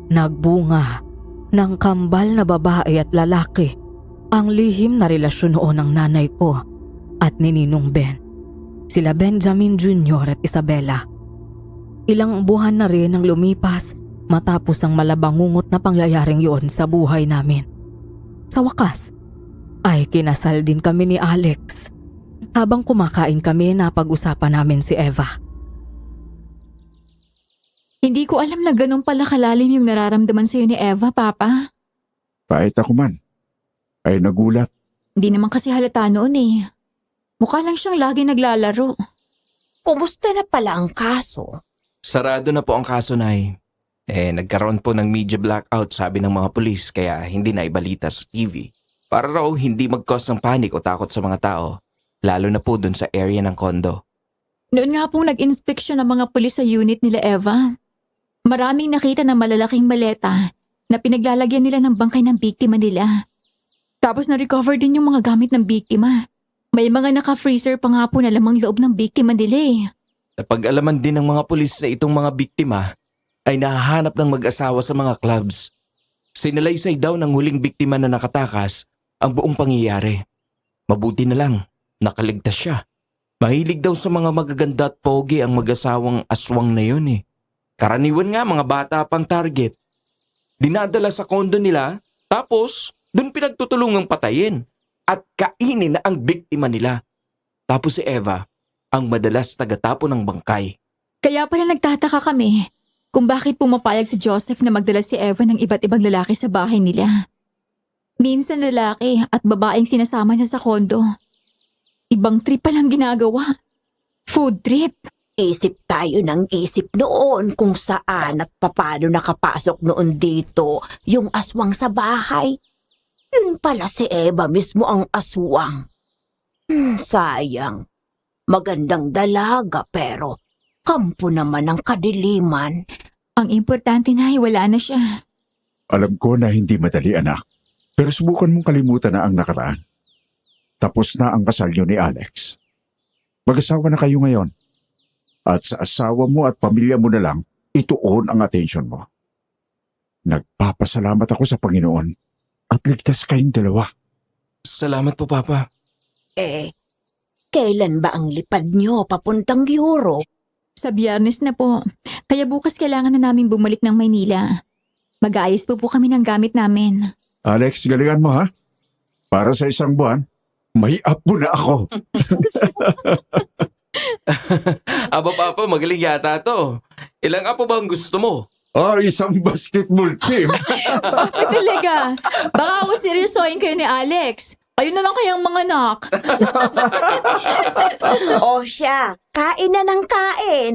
nagbunga ng kambal na babae at lalaki ang lihim na relasyon noon ng nanay ko at ni Ninong Ben. Sila Benjamin Jr. at Isabella. Ilang buwan na rin ang lumipas matapos ang malabangungot na pangyayaring yun sa buhay namin. Sa wakas, ay kinasal din kami ni Alex. Habang kumakain kami, napag-usapan namin si Eva. Hindi ko alam na ganun pala kalalim yung nararamdaman sa'yo ni Eva, Papa. Kahit ako man, ay nagulat. Hindi naman kasi halata noon Mukha lang siyang lagi naglalaro. Kumusta na pala ang kaso? Sarado na po ang kaso, Nay. Nagkaroon po ng media blackout sabi ng mga pulis kaya hindi na ibalita sa TV. Para raw hindi mag-cause ng panic o takot sa mga tao, lalo na po dun sa area ng kondo. Noon nga pong nag-inspeksyon ng mga pulis sa unit nila Eva. Maraming nakita na malalaking maleta na pinaglalagyan nila ng bangkay ng biktima nila. Tapos na-recover din yung mga gamit ng biktima. May mga naka-freezer pa nga po na lamang loob ng biktima nila Napag-alaman din ng mga pulis na itong mga biktima ay nahahanap ng mag-asawa sa mga clubs. Sinalaysay daw ng huling biktima na nakatakas ang buong pangyayari. Mabuti na lang, nakaligtas siya. Mahilig daw sa mga magaganda at pogi ang mag-asawang aswang na yun Karaniwan nga mga bata pang target. Dinadala sa kondo nila, tapos dun pinagtutulungang patayin at kainin na ang biktima nila. Tapos si Eva, ang madalas tagatapon ng bangkay. Kaya pala nagtataka kami kung bakit pumapayag si Joseph na magdala si Eva ng iba't ibang lalaki sa bahay nila. Minsan lalaki at babaeng sinasama niya sa kondo. Ibang trip palang ginagawa. Food trip. Isip tayo ng isip noon kung saan at paano nakapasok noon dito yung aswang sa bahay. Yun pala si Eva mismo ang aswang. Sayang. Magandang dalaga pero kampo naman ang kadiliman. Ang importante na wala na siya. Alam ko na hindi madali, anak. Pero subukan mong kalimutan na ang nakaraan. Tapos na ang kasal niyo ni Alex. Mag-asawa na kayo ngayon. At sa asawa mo at pamilya mo na lang, ituon ang atensyon mo. Nagpapasalamat ako sa Panginoon at ligtas kayong dalawa. Salamat po, Papa. Kailan ba ang lipad niyo papuntang Europe? Sa Biyernes na po. Kaya bukas kailangan na namin bumalik ng Maynila. Mag-aayos po kami ng gamit namin. Alex, galingan mo ha. Para sa isang buwan, may apo na ako. Aba, Papa, magaling yata to. Ilang apo ba ang gusto mo? Isang basketball team. Bakit talaga? Baka ako seryosohin kayo ni Alex. Ayun na lang kayang mga anak. O siya, kain na ng kain.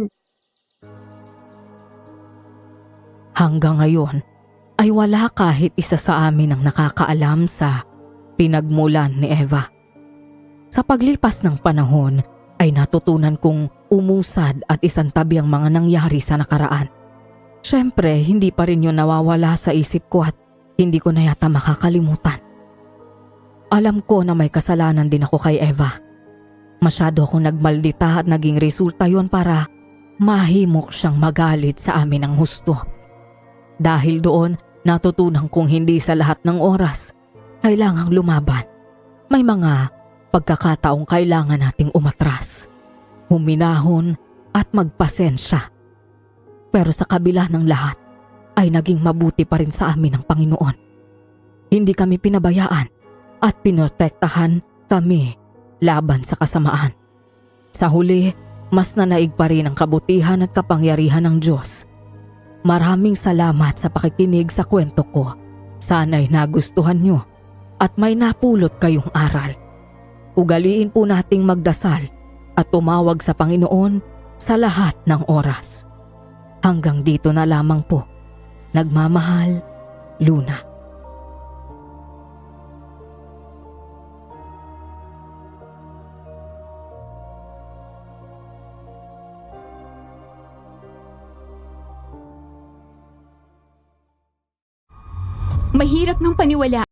Hanggang ngayon ay wala kahit isa sa amin ang nakakaalam sa pinagmulan ni Eva. Sa paglipas ng panahon ay natutunan kong umusad at isantabi ang mga nangyari sa nakaraan. Siyempre, hindi pa rin yun nawawala sa isip ko at hindi ko na yata makakalimutan. Alam ko na may kasalanan din ako kay Eva. Masyado akong nagmaldita at naging resulta yon para mahimok siyang magalit sa amin ng husto. Dahil doon, natutunan kong hindi sa lahat ng oras kailangang lumaban. May mga pagkakataong kailangan nating umatras, huminahon at magpasensya. Pero sa kabila ng lahat, ay naging mabuti pa rin sa amin ng Panginoon. Hindi kami pinabayaan at pinotektahan kami laban sa kasamaan. Sa huli, mas nanaig pa rin ang kabutihan at kapangyarihan ng Diyos. Maraming salamat sa pakikinig sa kwento ko. Sana'y nagustuhan nyo at may napulot kayong aral. Ugaliin po nating magdasal at tumawag sa Panginoon sa lahat ng oras. Hanggang dito na lamang po. Nagmamahal, Luna. Mahirap nang paniwalaan